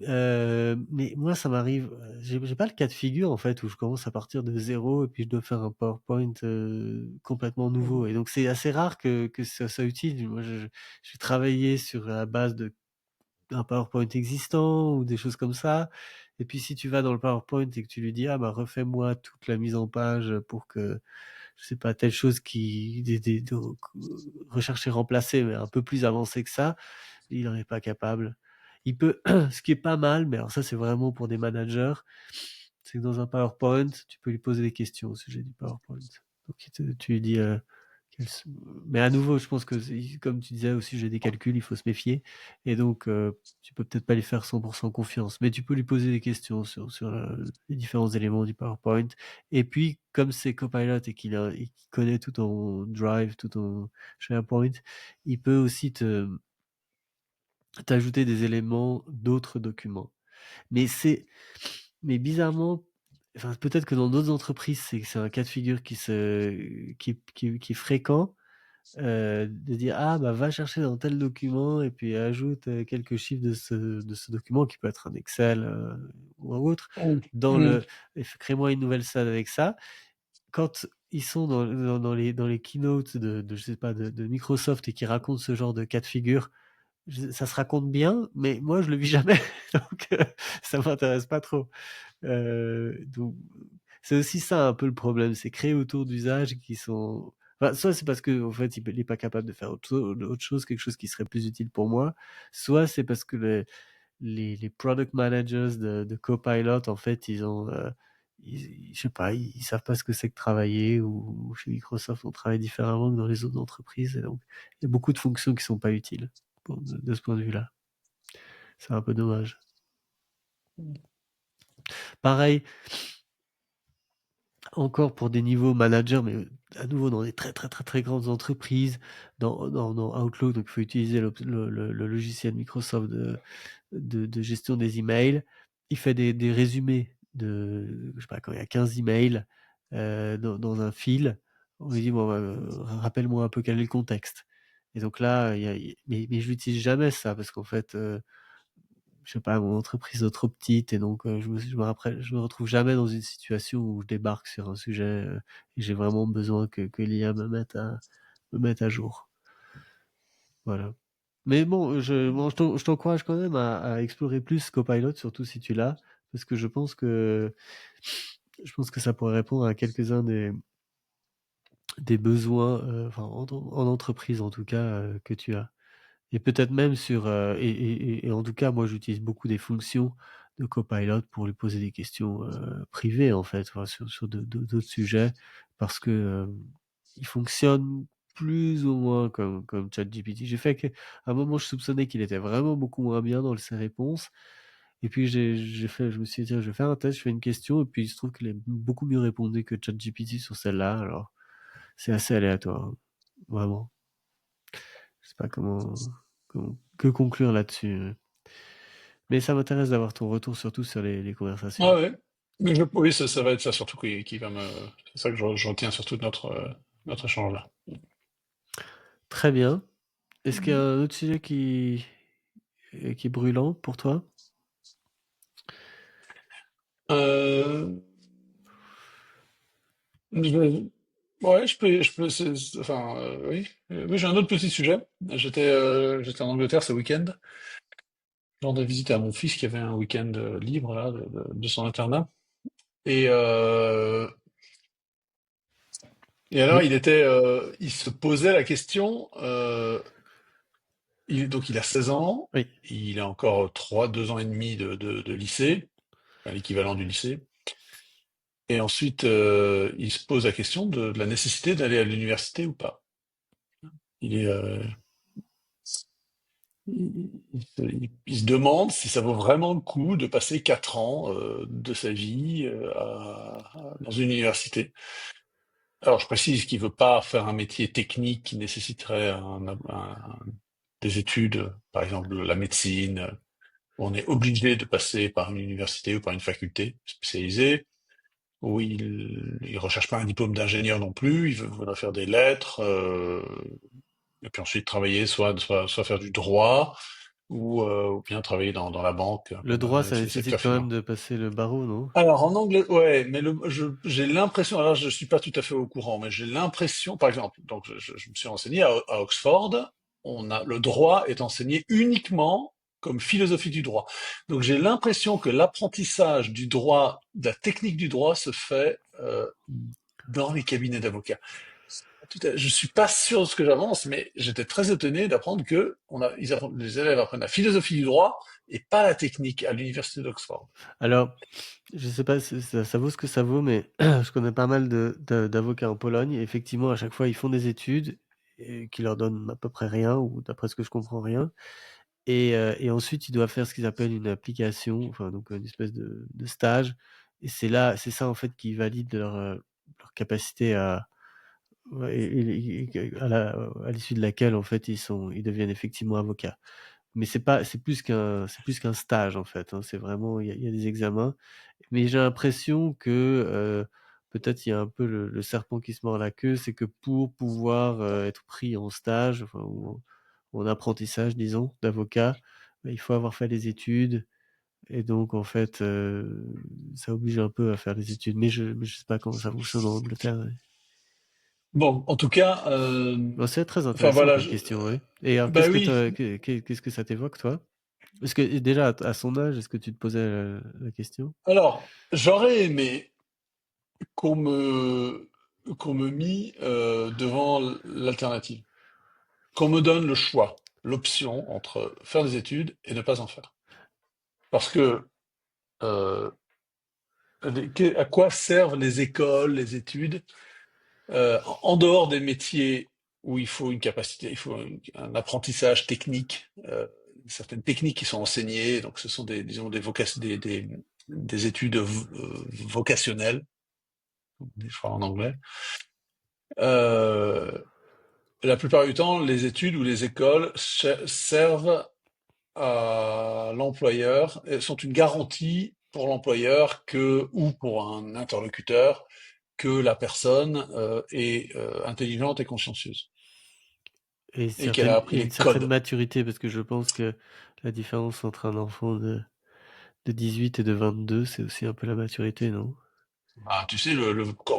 mais moi ça m'arrive, j'ai pas le cas de figure en fait où je commence à partir de zéro et puis je dois faire un PowerPoint complètement nouveau. Et donc c'est assez rare que ça soit utile. Moi je vais travailler sur la base d'un PowerPoint existant ou des choses comme ça. Et puis si tu vas dans le PowerPoint et que tu lui dis ah bah refais-moi toute la mise en page pour que je sais pas telle chose qui des rechercher remplacer mais un peu plus avancé que ça, il n'en est pas capable. Il peut, ce qui est pas mal, mais alors ça c'est vraiment pour des managers, c'est que dans un PowerPoint, tu peux lui poser des questions au sujet du PowerPoint. Donc tu lui dis, quels sont- mais à nouveau, je pense que comme tu disais au sujet des calculs, il faut se méfier, et donc tu peux peut-être pas lui faire 100% confiance, mais tu peux lui poser des questions sur les différents éléments du PowerPoint. Et puis, comme c'est Copilot et qu'il connaît tout ton Drive, tout ton SharePoint, il peut aussi t'ajouter des éléments d'autres documents. Mais mais bizarrement, enfin, peut-être que dans d'autres entreprises, c'est un cas de figure qui est fréquent, de dire, ah, bah, va chercher dans tel document et puis ajoute quelques chiffres de ce document qui peut être un Excel ou un autre Mm. dans Mm. crée-moi une nouvelle salle avec ça. Quand ils sont dans les keynotes je sais pas, de Microsoft et qui racontent ce genre de cas de figure, ça se raconte bien, mais moi je le vis jamais, donc ça m'intéresse pas trop. Donc c'est aussi ça un peu le problème, c'est créer autour d'usages qui sont. Enfin, soit c'est parce que en fait il est pas capable de faire autre chose, quelque chose qui serait plus utile pour moi, soit c'est parce que les product managers de Copilot en fait je sais pas, ils savent pas ce que c'est que travailler ou chez Microsoft on travaille différemment que dans les autres entreprises et donc il y a beaucoup de fonctions qui sont pas utiles de ce point de vue-là. C'est un peu dommage. Pareil, encore pour des niveaux managers, mais à nouveau dans des très très très très grandes entreprises, dans Outlook, donc il faut utiliser le logiciel Microsoft de gestion des emails. Il fait des résumés je sais pas, quand il y a 15 emails dans un fil, on lui dit, bon, rappelle-moi un peu quel est le contexte. Et donc là, mais je l'utilise jamais ça, parce qu'en fait, je sais pas, mon entreprise est trop petite et donc je me retrouve jamais dans une situation où je débarque sur un sujet et j'ai vraiment besoin que l'IA me mette à jour. Voilà. Mais bon, je t'encourage quand même à explorer plus Copilot, surtout si tu l'as, parce que je pense que ça pourrait répondre à quelques-uns des besoins, enfin, en entreprise en tout cas, que tu as. Et peut-être même et en tout cas, moi j'utilise beaucoup des fonctions de Copilot pour lui poser des questions privées en fait, enfin, sur d'autres sujets, parce que il fonctionne plus ou moins comme ChatGPT. À un moment, je soupçonnais qu'il était vraiment beaucoup moins bien dans ses réponses. Et puis je me suis dit, tiens, je vais faire un test, je fais une question, et puis il se trouve qu'il est beaucoup mieux répondu que ChatGPT sur celle-là. Alors, c'est assez aléatoire, hein, vraiment. Je sais pas que conclure là-dessus. Mais ça m'intéresse d'avoir ton retour surtout sur les Ah conversations. ouais. Mais oui, ça va être ça surtout qui va me. C'est ça que je retiens surtout de notre échange là. Très bien. Est-ce qu'il y a un autre sujet qui est brûlant pour toi? Euh, je- ouais, enfin, oui. Oui, j'ai un autre petit sujet. J'étais en Angleterre ce week-end. Je rendais visite à mon fils qui avait un week-end libre là de son internat. Et euh, et alors Oui, il se posait la question. Donc il a 16 ans. oui, Il a encore 2 ans et demi de lycée, enfin, l'équivalent du lycée. Et ensuite, il se pose la question de la nécessité d'aller à l'université ou pas. Il est, il se demande si ça vaut vraiment le coup de passer 4 ans de sa vie dans une université. Alors, je précise qu'il veut pas faire un métier technique qui nécessiterait des études, par exemple la médecine, où on est obligé de passer par une université ou par une faculté spécialisée. où il recherche pas un diplôme d'ingénieur non plus, voudrait faire des lettres, et puis ensuite travailler, soit faire du droit, ou bien travailler dans la banque, un peu Le dans droit, les ça nécessite secteurs quand même finance. de passer le barreau, non? Alors en anglais, ouais, mais j'ai l'impression, alors je suis pas tout à fait au courant, mais j'ai l'impression, par exemple, donc je me suis renseigné à Oxford, le droit est enseigné uniquement comme philosophie du droit. Donc j'ai l'impression que l'apprentissage du droit, de la technique du droit, se fait dans les cabinets d'avocats. Je suis pas sûr de ce que j'avance, mais j'étais très étonné d'apprendre que les élèves apprennent la philosophie du droit et pas la technique à l'université d'Oxford. Alors, je sais pas si ça vaut ce que ça vaut, mais je connais pas mal d'avocats en Pologne. Et effectivement, à chaque fois, ils font des études qui leur donnent à peu près rien, ou d'après ce que je comprends, rien. Et ensuite, ils doivent faire ce qu'ils appellent une application, enfin, donc une espèce de stage. Et c'est ça en fait qui valide leur capacité à, ouais, à l'issue de laquelle en fait ils deviennent effectivement avocats. Mais c'est plus qu'un stage en fait, hein. C'est vraiment, il y a des examens. Mais j'ai l'impression que peut-être il y a un peu le serpent qui se mord la queue, c'est que pour pouvoir être pris en stage, enfin, ou en apprentissage, disons, d'avocat, bah, il faut avoir fait les études. Et donc en fait, ça oblige un peu à faire les études. Mais je sais pas comment ça fonctionne en Angleterre, ouais. Bon, en tout cas, Bon, c'est très enfin intéressant voilà, comme question, oui. Et alors, bah oui. qu'est-ce que ça t'évoque, toi? Parce que déjà, à son âge, est-ce que tu te posais la question? Alors, j'aurais aimé qu'on me qu'on me mit devant l'alternative, qu'on me donne le choix, l'option entre faire des études et ne pas en faire. Parce que euh, à quoi servent les écoles, les études, en dehors des métiers où il faut une capacité, il faut un apprentissage technique, certaines techniques qui sont enseignées, donc ce sont disons, des études vocationnelles, je crois en anglais. Euh, la plupart du temps, les études ou les écoles servent à l'employeur, sont une garantie pour l'employeur ou pour un interlocuteur que la personne est intelligente et consciencieuse et qu'elle a appris Et une les certaine codes. maturité, parce que je pense que la différence entre un enfant de 18 et de 22, c'est aussi un peu la maturité, non? Bah, tu sais,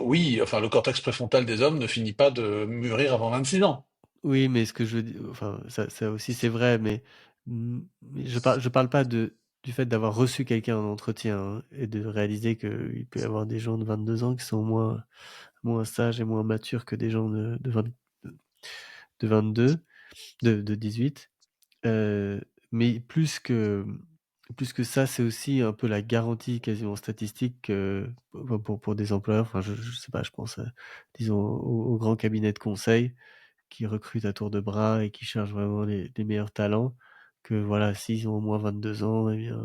oui, enfin, le cortex préfrontal des hommes ne finit pas de mûrir avant 26 ans. Oui, mais ce que je veux dire, enfin, ça aussi c'est vrai, mais je parle pas du fait d'avoir reçu quelqu'un en entretien, hein, et de réaliser qu'il peut y avoir des gens de 22 ans qui sont moins sages et moins matures que des gens de 22, de 18. Mais plus que ça, c'est aussi un peu la garantie quasiment statistique pour des employeurs. Enfin, je sais pas, je pense, disons, aux grands cabinets de conseil qui recrutent à tour de bras et qui cherchent vraiment les meilleurs talents, que voilà, s'ils ont au moins 22 ans, eh bien,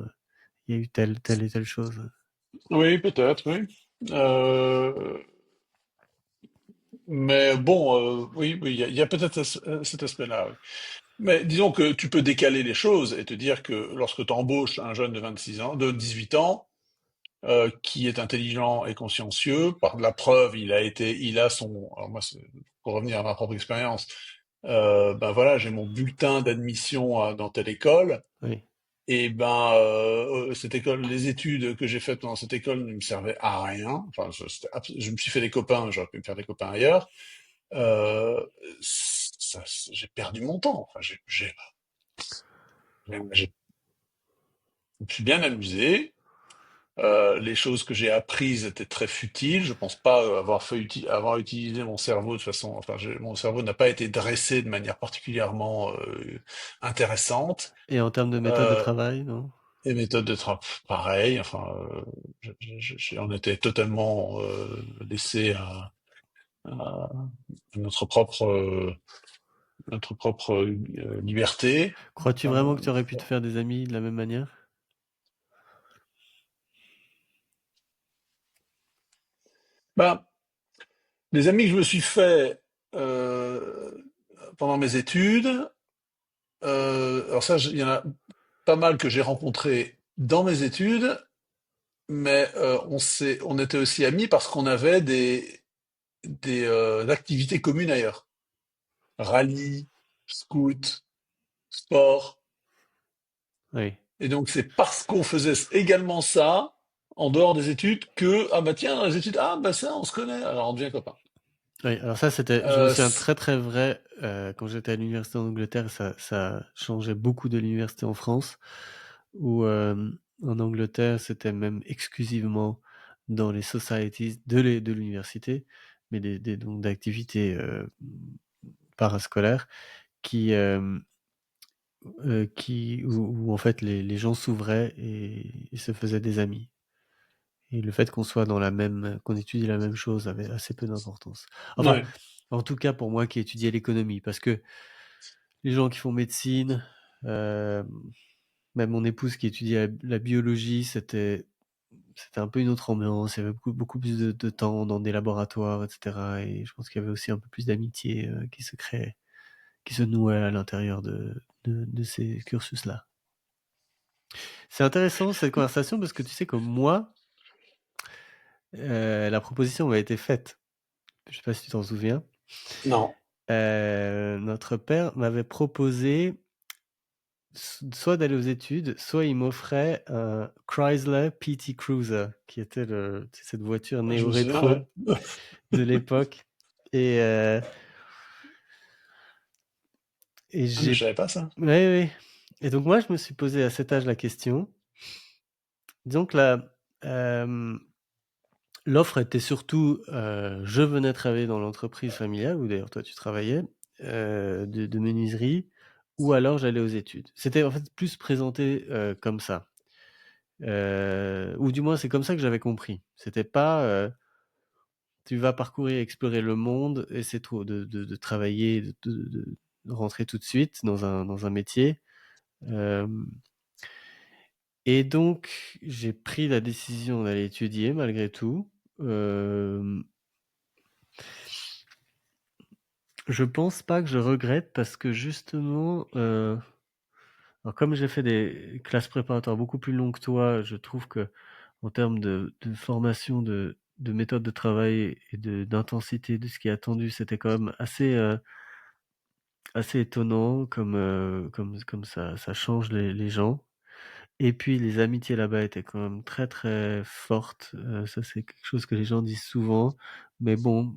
il y a eu telle et telle chose. Oui, peut-être, oui. Euh, mais bon, oui, oui, il y a peut-être cet aspect-là, oui. Mais disons que tu peux décaler les choses et te dire que lorsque tu embauches un jeune de 26 ans, de 18 ans, qui est intelligent et consciencieux, par de la preuve, il a son, alors moi, pour revenir à ma propre expérience, ben voilà, j'ai mon bulletin d'admission dans telle école, Oui. et ben cette école, les études que j'ai faites dans cette école ne me servaient à rien. Enfin, je me suis fait des copains, j'aurais pu me faire des copains ailleurs. Euh, j'ai perdu mon temps. Enfin, je me suis bien amusé. Les choses que j'ai apprises étaient très futiles. Je pense pas avoir utilisé mon cerveau de façon. Enfin, mon cerveau n'a pas été dressé de manière particulièrement intéressante. Et en termes de méthode de Euh, travail, non? les méthodes de travail, pareil. Enfin, on était totalement laissé à notre propre liberté. Crois-tu Enfin, vraiment que tu aurais pu te faire des amis de la même manière? ben, les amis que je me suis fait euh, pendant mes études. Alors ça, il y en a pas mal que j'ai rencontrés dans mes études mais on était aussi amis parce qu'on avait des activités communes ailleurs. Rallye, scout, sport. Oui. Et donc c'est parce qu'on faisait également ça, en dehors des études, que, ah bah tiens, dans les études, ah bah ça, on se connaît, alors on devient copains. Oui, alors ça, je me Euh, souviens c- très très vrai quand j'étais à l'université en Angleterre, ça changeait beaucoup de l'université en France, où en Angleterre, c'était même exclusivement dans les societies de l'université, mais donc d'activités parascolaires qui, où en fait les gens s'ouvraient et se faisaient des amis. Et le fait qu'on soit qu'on étudie la même chose avait assez peu d'importance. Enfin, ouais. en tout cas pour moi qui étudiais l'économie, parce que les gens qui font médecine, euh, même mon épouse qui étudiait la biologie, c'était un peu une autre ambiance. Il y avait beaucoup plus de temps dans des laboratoires, etc. Et je pense qu'il y avait aussi un peu plus d'amitié qui se créait, qui se nouait à l'intérieur de ces cursus-là. C'est intéressant cette conversation parce que tu sais que moi, la proposition m'a été faite. Je sais pas si tu t'en souviens. Non. Notre père m'avait proposé soit d'aller aux études, soit il m'offrait un Chrysler PT Cruiser, qui était tu sais, cette voiture Je me souviens, ouais. néo-rétro de l'époque. Et, euh, et Ah, mais je j'ai... savais pas ça. Oui, oui. Et donc moi, je me suis posé à cet âge la question. Donc là, euh, l'offre était surtout, je venais travailler dans l'entreprise familiale, où d'ailleurs toi tu travaillais, de menuiserie, ou alors j'allais aux études. C'était en fait plus présenté comme ça. Ou du moins c'est comme ça que j'avais compris. C'était pas tu vas parcourir, explorer le monde et c'est tout, de travailler, de rentrer tout de suite dans un métier. Euh, et donc j'ai pris la décision d'aller étudier malgré tout. Euh, Je pense pas que je regrette parce que justement, alors comme j'ai fait des classes préparatoires beaucoup plus longues que toi, je trouve que en termes de formation, de méthode de travail et d'intensité de ce qui est attendu, c'était quand même assez étonnant comme ça change les gens. Et puis les amitiés là-bas étaient quand même très très fortes. Ça c'est quelque chose que les gens disent souvent. Mais bon,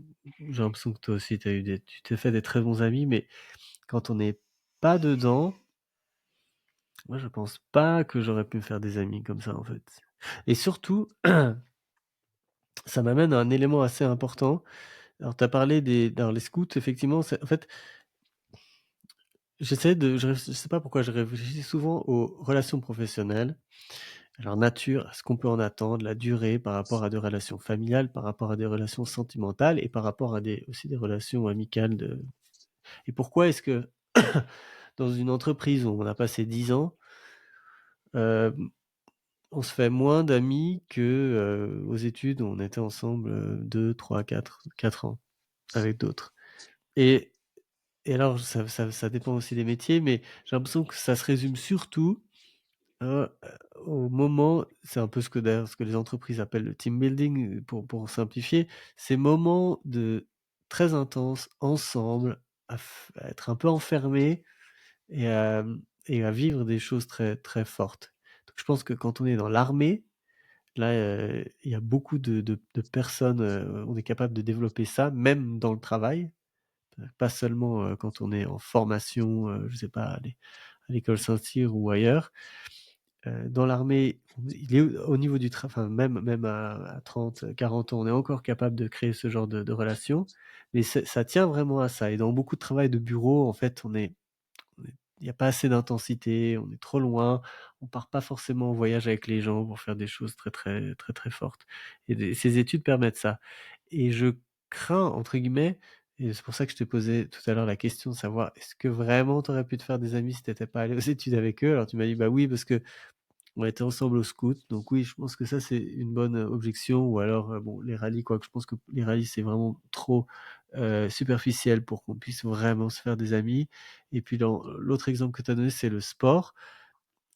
j'ai l'impression que toi aussi tu t'es fait des très bons amis, mais quand on n'est pas dedans, moi je pense pas que j'aurais pu me faire des amis comme ça en fait. Et surtout, ça m'amène à un élément assez important. Alors tu as parlé dans les scouts, effectivement, en fait, je sais pas pourquoi je réfléchis souvent aux relations professionnelles, à leur nature, à ce qu'on peut en attendre, la durée par rapport à des relations familiales, par rapport à des relations sentimentales et par rapport à aussi des relations amicales. Et pourquoi est-ce que dans une entreprise où on a passé 10 ans, euh, on se fait moins d'amis que aux études où on était ensemble 2, 3, 4 ans avec d'autres. Et, et alors, ça dépend aussi des métiers, mais j'ai l'impression que ça se résume surtout au moment, c'est un peu d'ailleurs ce que les entreprises appellent le team building, pour simplifier, ces moments très intenses ensemble, à être un peu enfermés et et à vivre des choses très, très fortes. Donc, je pense que quand on est dans l'armée, là, il y a beaucoup de personnes, on est capable de développer ça, même dans le travail, pas seulement quand on est en formation, je sais pas, à l'école Saint-Cyr ou ailleurs. Dans l'armée, il est au niveau du travail, enfin, même à 30, 40 ans, on est encore capable de créer ce genre de relations, mais ça tient vraiment à ça. Et dans beaucoup de travail de bureau, en fait, il n'y a pas assez d'intensité, on est trop loin, on part pas forcément en voyage avec les gens pour faire des choses très très très très fortes. Et ces études permettent ça. Et je crains, entre guillemets, et c'est pour ça que je te posais tout à l'heure la question de savoir est-ce que vraiment tu aurais pu te faire des amis si tu n'étais pas allé aux études avec eux. Alors tu m'as dit bah oui parce que on était ensemble au scout, donc oui, je pense que ça c'est une bonne objection. Ou alors bon, les rallyes, quoi, que je pense que les rallyes c'est vraiment trop superficiel pour qu'on puisse vraiment se faire des amis. Et puis dans l'autre exemple que tu as donné, c'est le sport.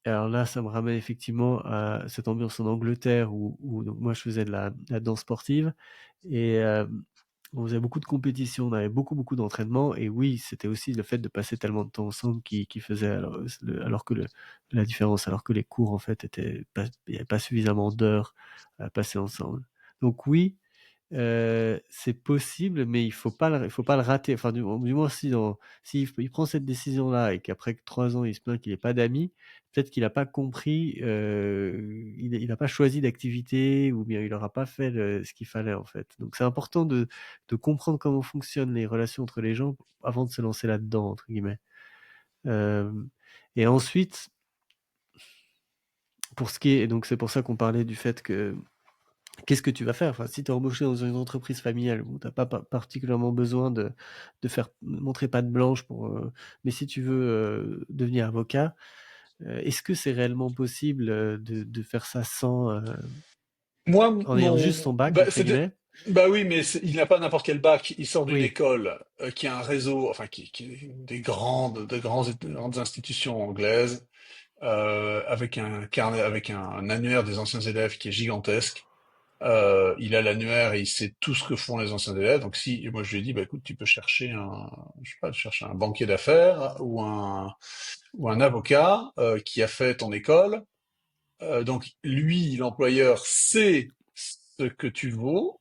Alors là, ça me ramène effectivement à cette ambiance en Angleterre où donc moi je faisais de la danse sportive et on faisait beaucoup de compétitions, on avait beaucoup d'entraînement et oui, c'était aussi le fait de passer tellement de temps ensemble qui faisait alors que la différence, alors que les cours en fait étaient pas, il n'y avait pas suffisamment d'heures à passer ensemble. Donc oui, c'est possible, mais il faut pas le rater. Enfin, du moins, il prend cette décision-là et qu'après 3 ans, il se plaint qu'il n'ait pas d'amis, peut-être qu'il n'a pas compris, il n'a pas choisi d'activité ou bien il n'aura pas fait ce qu'il fallait en fait. Donc c'est important de comprendre comment fonctionnent les relations entre les gens avant de se lancer là-dedans, entre guillemets. Euh, et ensuite, pour ce qui est, et donc c'est pour ça qu'on parlait du fait que qu'est-ce que tu vas faire? Enfin, si tu es embauché dans une entreprise familiale où tu n'as pas particulièrement besoin de faire montrer patte blanche mais si tu veux devenir avocat, est-ce que c'est réellement possible de faire ça Moi, en ayant juste son bac, entre guillemets? bah oui, mais il n'a pas n'importe quel bac. Il sort d'une Oui, école qui a un réseau, enfin qui est une des grandes institutions anglaises, avec un carnet, avec un annuaire des anciens élèves qui est gigantesque. Il a l'annuaire et il sait tout ce que font les anciens élèves. Donc si, et moi je lui ai dit, bah écoute, tu peux chercher je sais pas, chercher un banquier d'affaires ou un avocat qui a fait ton école. Donc lui, l'employeur, sait ce que tu vaux.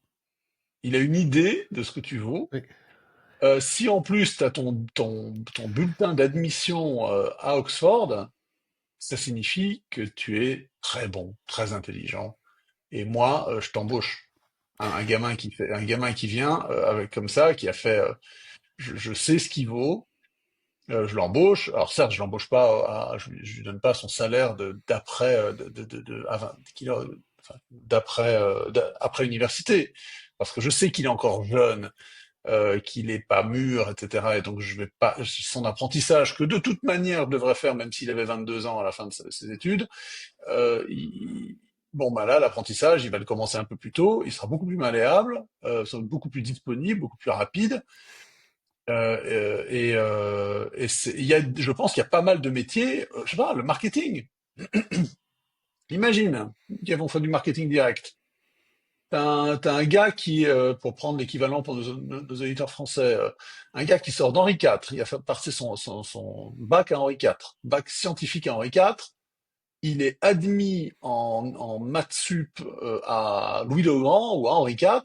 Il a une idée de ce que tu vaux. oui, Si en plus tu as ton bulletin d'admission à Oxford, ça signifie que tu es très bon, très intelligent. Et moi, je t'embauche. Un gamin qui vient avec comme ça, qui a fait, je sais ce qu'il vaut, je l'embauche. Alors certes, je l'embauche pas, je lui donne pas son salaire d'après enfin, après université, parce que je sais qu'il est encore jeune, qu'il est pas mûr, etc. Et donc je vais pas son apprentissage que de toute manière devrait faire, même s'il avait 22 ans à la fin de ses études. Euh, il- Bon, bah là, l'apprentissage, il va le commencer un peu plus tôt, il sera beaucoup plus malléable, beaucoup plus disponible, beaucoup plus rapide. Je pense qu'il y a pas mal de métiers, je sais pas, le marketing. Imagine, qui avons fait du marketing direct. T'as un gars qui, pour prendre l'équivalent pour nos auditeurs français, un gars qui sort d'Henri IV, il a fait passer son bac à Henri IV, bac scientifique à Henri IV, il est admis en maths sup à Louis le Grand ou à Henri IV,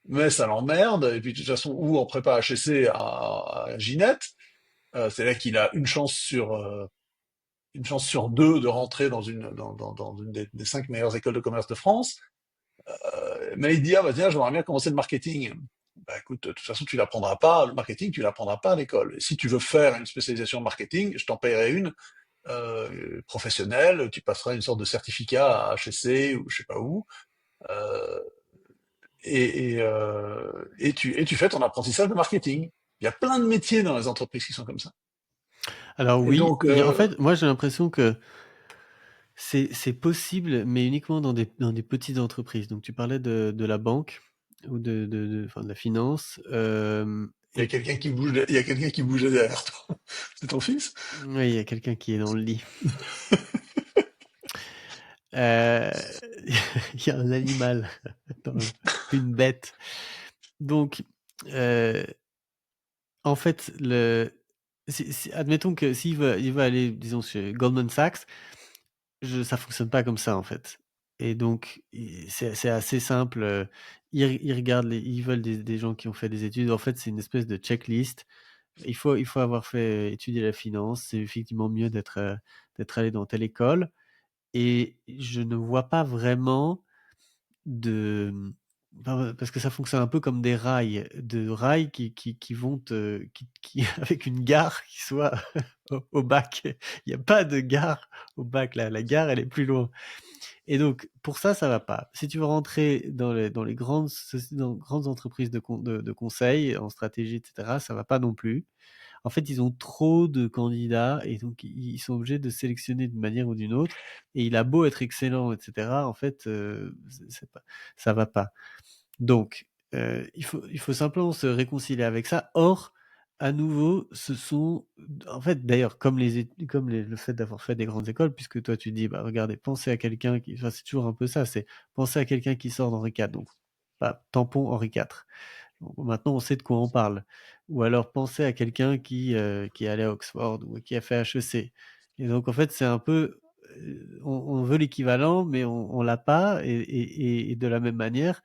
mais ça l'emmerde, et puis de toute façon, ou en prépa HEC à Ginette, c'est là qu'il a une chance sur deux de rentrer dans une des 5 meilleures écoles de commerce de France. Mais il dit, ah bah tiens, j'aimerais bien commencer le marketing. Bah écoute, de toute façon, tu l'apprendras pas, le marketing, tu l'apprendras pas à l'école. Et si tu veux faire une spécialisation en marketing, je t'en paierai une professionnelle, tu passeras une sorte de certificat à HEC ou je sais pas où, euh, et tu fais ton apprentissage de marketing. Il y a plein de métiers dans les entreprises qui sont comme ça. alors Et oui, donc, en fait, moi j'ai l'impression que c'est possible, mais uniquement dans des petites entreprises. Donc tu parlais de la banque ou enfin, de la finance. il y a Et quelqu'un qui bouge, il y a quelqu'un qui bouge derrière toi. C'est ton fils? oui, il y a quelqu'un qui est dans le lit. Euh, il y a un animal, une bête. Donc, euh, en fait, admettons que il veut aller, disons, chez Goldman Sachs, ça fonctionne pas comme ça, en fait. Et donc, c'est assez simple. Ils regardent, ils veulent des gens qui ont fait des études. En fait, c'est une espèce de checklist. Il faut avoir fait étudier la finance. C'est effectivement mieux d'être allé dans telle école. Et je ne vois pas vraiment de enfin, parce que ça fonctionne un peu comme des rails, qui vont avec une gare qui soit au bac. Il y a pas de gare au bac, là, la gare, elle est plus loin et donc pour ça, ça va pas. Si tu veux rentrer dans les grandes entreprises de conseil en stratégie et cetera, ça va pas non plus. En fait, ils ont trop de candidats et donc ils sont obligés de sélectionner d'une manière ou d'une autre. Et il a beau être excellent, etc. En fait, c'est pas, ça va pas. Donc, il faut simplement se réconcilier avec ça. Or, à nouveau, ce sont, en fait, d'ailleurs, le fait d'avoir fait des grandes écoles, puisque toi tu dis, bah regardez, pensez à quelqu'un qui, enfin, c'est toujours un peu ça, c'est penser à quelqu'un qui sort d'Henri IV, donc, bah, tampon Henri IV. Donc, maintenant, on sait de quoi on parle. Ou alors, pensez à quelqu'un qui est allé à Oxford ou qui a fait HEC. Et donc, en fait, c'est un peu, on veut l'équivalent, mais on l'a pas. Et de la même manière,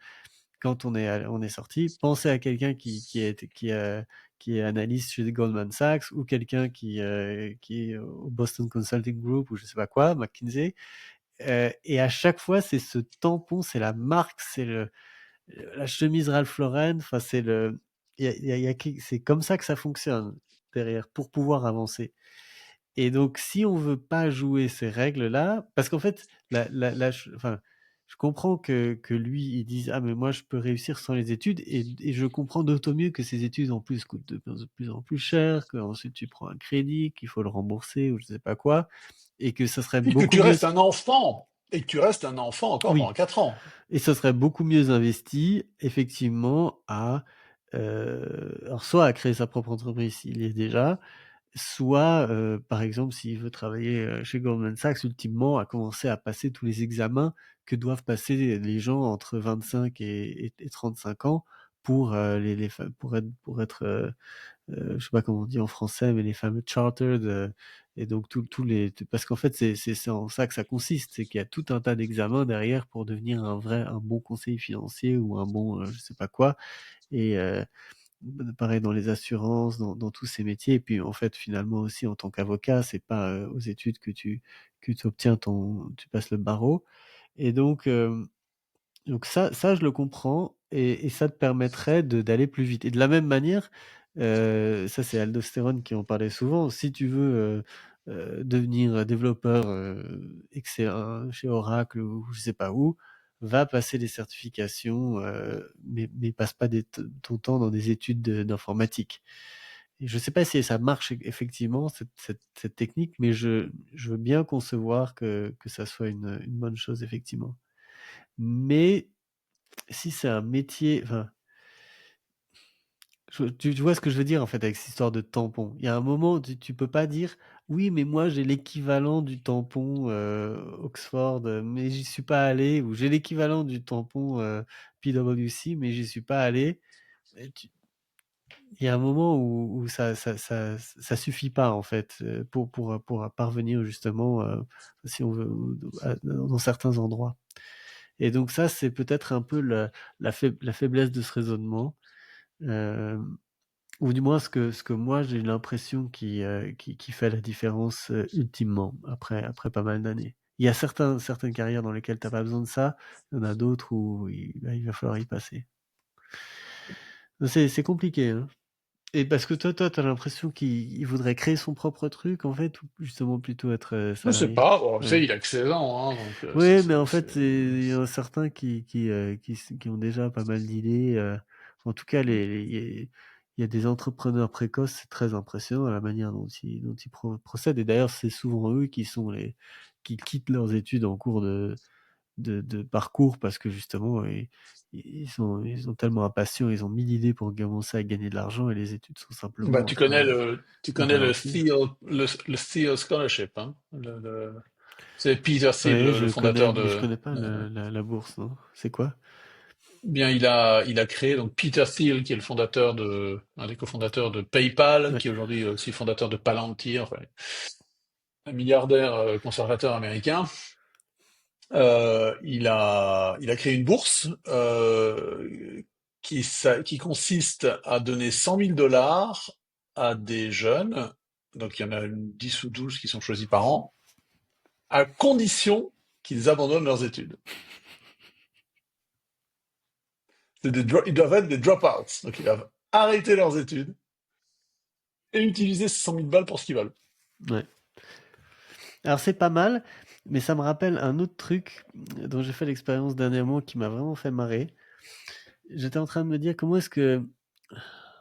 quand on est sorti, pensez à quelqu'un qui est analyste chez Goldman Sachs ou quelqu'un qui est au Boston Consulting Group ou je sais pas quoi, McKinsey. Et à chaque fois, c'est ce tampon, c'est la marque, c'est la chemise Ralph Lauren. Enfin, c'est comme ça que ça fonctionne derrière pour pouvoir avancer. Et donc, si on veut pas jouer ces règles-là, parce qu'en fait, enfin, je comprends que lui, il dise, ah, mais moi, je peux réussir sans les études, et je comprends d'autant mieux que ces études, en plus, coûtent de plus en plus cher, qu'ensuite tu prends un crédit, qu'il faut le rembourser, ou je sais pas quoi, et que ça serait Et que beaucoup tu mieux, restes un enfant, et que tu restes un enfant encore pendant oui, 4 ans. et ça serait beaucoup mieux investi, effectivement, alors soit à créer sa propre entreprise s'il y est déjà, soit, par exemple, s'il veut travailler chez Goldman Sachs, ultimement, à commencer à passer tous les examens que doivent passer les gens entre 25 et 35 ans pour, pour être, je sais pas comment on dit en français, mais les fameux chartered, et donc parce qu'en fait, c'est en ça que ça consiste, c'est qu'il y a tout un tas d'examens derrière pour devenir un bon conseiller financier ou un bon, je sais pas quoi. Et pareil dans les assurances, dans tous ces métiers. Et puis en fait, finalement aussi en tant qu'avocat, c'est pas aux études que tu obtiens tu passes le barreau. Et donc ça je le comprends, et ça te permettrait d'aller plus vite. Et de la même manière, ça c'est Aldostérone qui en parlait souvent. Si tu veux devenir développeur excellent chez Oracle ou je sais pas où, va passer des certifications, mais passe pas ton temps dans des études d'informatique. Et je sais pas si ça marche effectivement cette technique, mais je veux bien concevoir que ça soit une bonne chose effectivement. Mais si c'est un métier, enfin, tu vois ce que je veux dire en fait avec cette histoire de tampon. Il y a un moment où tu peux pas dire oui, mais moi j'ai l'équivalent du tampon Oxford, mais j'y suis pas allé, ou j'ai l'équivalent du tampon PwC, mais j'y suis pas allé. Il y a un moment où ça suffit pas en fait pour parvenir justement, si on veut, dans certains endroits. Et donc ça, c'est peut-être un peu la faiblesse de ce raisonnement. Euh, ou du moins ce que moi j'ai l'impression qui fait la différence ultimement après pas mal d'années. Il y a certaines carrières dans lesquelles t'as pas besoin de ça, il y en a d'autres où il va falloir y passer. C'est compliqué, hein. Et parce que toi, t'as l'impression qu'il voudrait créer son propre truc, en fait, ou justement plutôt être Je sais salarié. pas, bon, tu Ouais. sais, il a que 16 ans, hein, donc Oui, mais en fait, il y en a certains qui ont déjà pas mal d'idées. En tout cas, il y a des entrepreneurs précoces, c'est très impressionnant la manière dont ils procèdent. Et d'ailleurs, c'est souvent eux qui quittent leurs études en cours de parcours parce que justement, ils sont tellement impatients, ils ont mille idées pour commencer à gagner de l'argent, et les études sont bah, simplement en train tu de connais ralentir. Le Thiel Scholarship, hein, c'est Peter Thiel, Oui, le je connais, fondateur mais je de, connais pas la bourse, non? C'est quoi? bien, il a créé donc Peter Thiel, qui est le fondateur un des cofondateurs de PayPal, Ouais. qui est aujourd'hui aussi fondateur de Palantir, enfin, un milliardaire conservateur américain. Il a créé une bourse qui consiste à donner 100 000 $ à des jeunes, donc il y en a 10 ou 12 qui sont choisis par an, à condition qu'ils abandonnent leurs études. Ils doivent être des dropouts, donc ils doivent arrêter leurs études et utiliser ces 100 000 balles pour ce qu'ils veulent. Ouais. Alors c'est pas mal, mais ça me rappelle un autre truc dont j'ai fait l'expérience dernièrement qui m'a vraiment fait marrer. J'étais en train de me dire comment est-ce que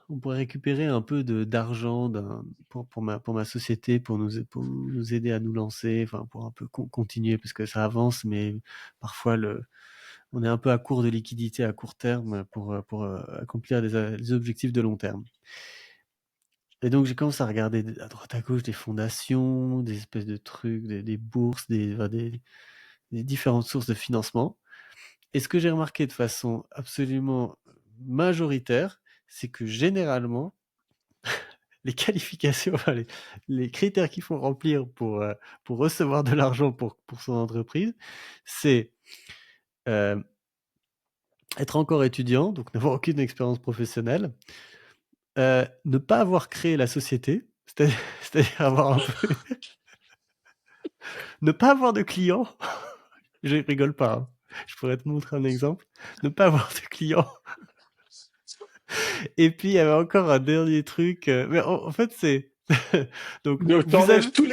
on pourrait récupérer un peu d'argent pour ma société, pour nous aider à nous lancer, enfin pour un peu continuer, parce que ça avance, mais parfois on est un peu à court de liquidité à court terme pour accomplir des objectifs de long terme. Et donc j'ai commencé à regarder à droite à gauche des fondations, des espèces de trucs, des bourses, des différentes sources de financement. Et ce que j'ai remarqué de façon absolument majoritaire, c'est que généralement, les qualifications, enfin, les critères qu'il faut remplir pour recevoir de l'argent pour son entreprise, c'est euh, être encore étudiant, donc n'avoir aucune expérience professionnelle, ne pas avoir créé la société, c'est-à-dire avoir un peu... ne pas avoir de clients, je rigole pas, hein. Je pourrais te montrer un exemple, ne pas avoir de clients. Et puis il y avait encore un dernier truc, mais en fait c'est... donc Donc, vous avez t'enlèves tous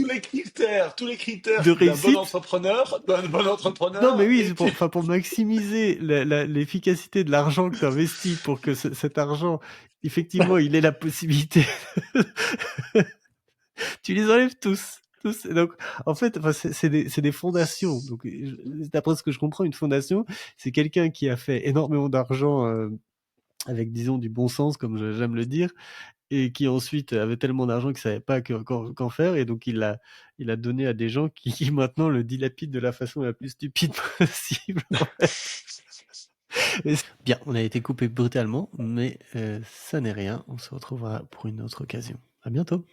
les critères de d'un bon réussite. entrepreneur, d'un bon Non, mais entrepreneur, oui, et c'est puis, pour maximiser l'efficacité de l'argent que tu investis pour que cet argent, effectivement, il ait la possibilité. Tu les enlèves tous. Tous. Et donc, en fait, enfin, c'est des fondations. Donc, d'après ce que je comprends, une fondation, c'est quelqu'un qui a fait énormément d'argent avec, disons, du bon sens, comme j'aime le dire, et qui ensuite avait tellement d'argent qu'il savait pas qu'en faire, et donc il a donné à des gens qui maintenant le dilapident de la façon la plus stupide possible. En fait. Bien, on a été coupé brutalement, mais ça n'est rien. On se retrouvera pour une autre occasion. À bientôt.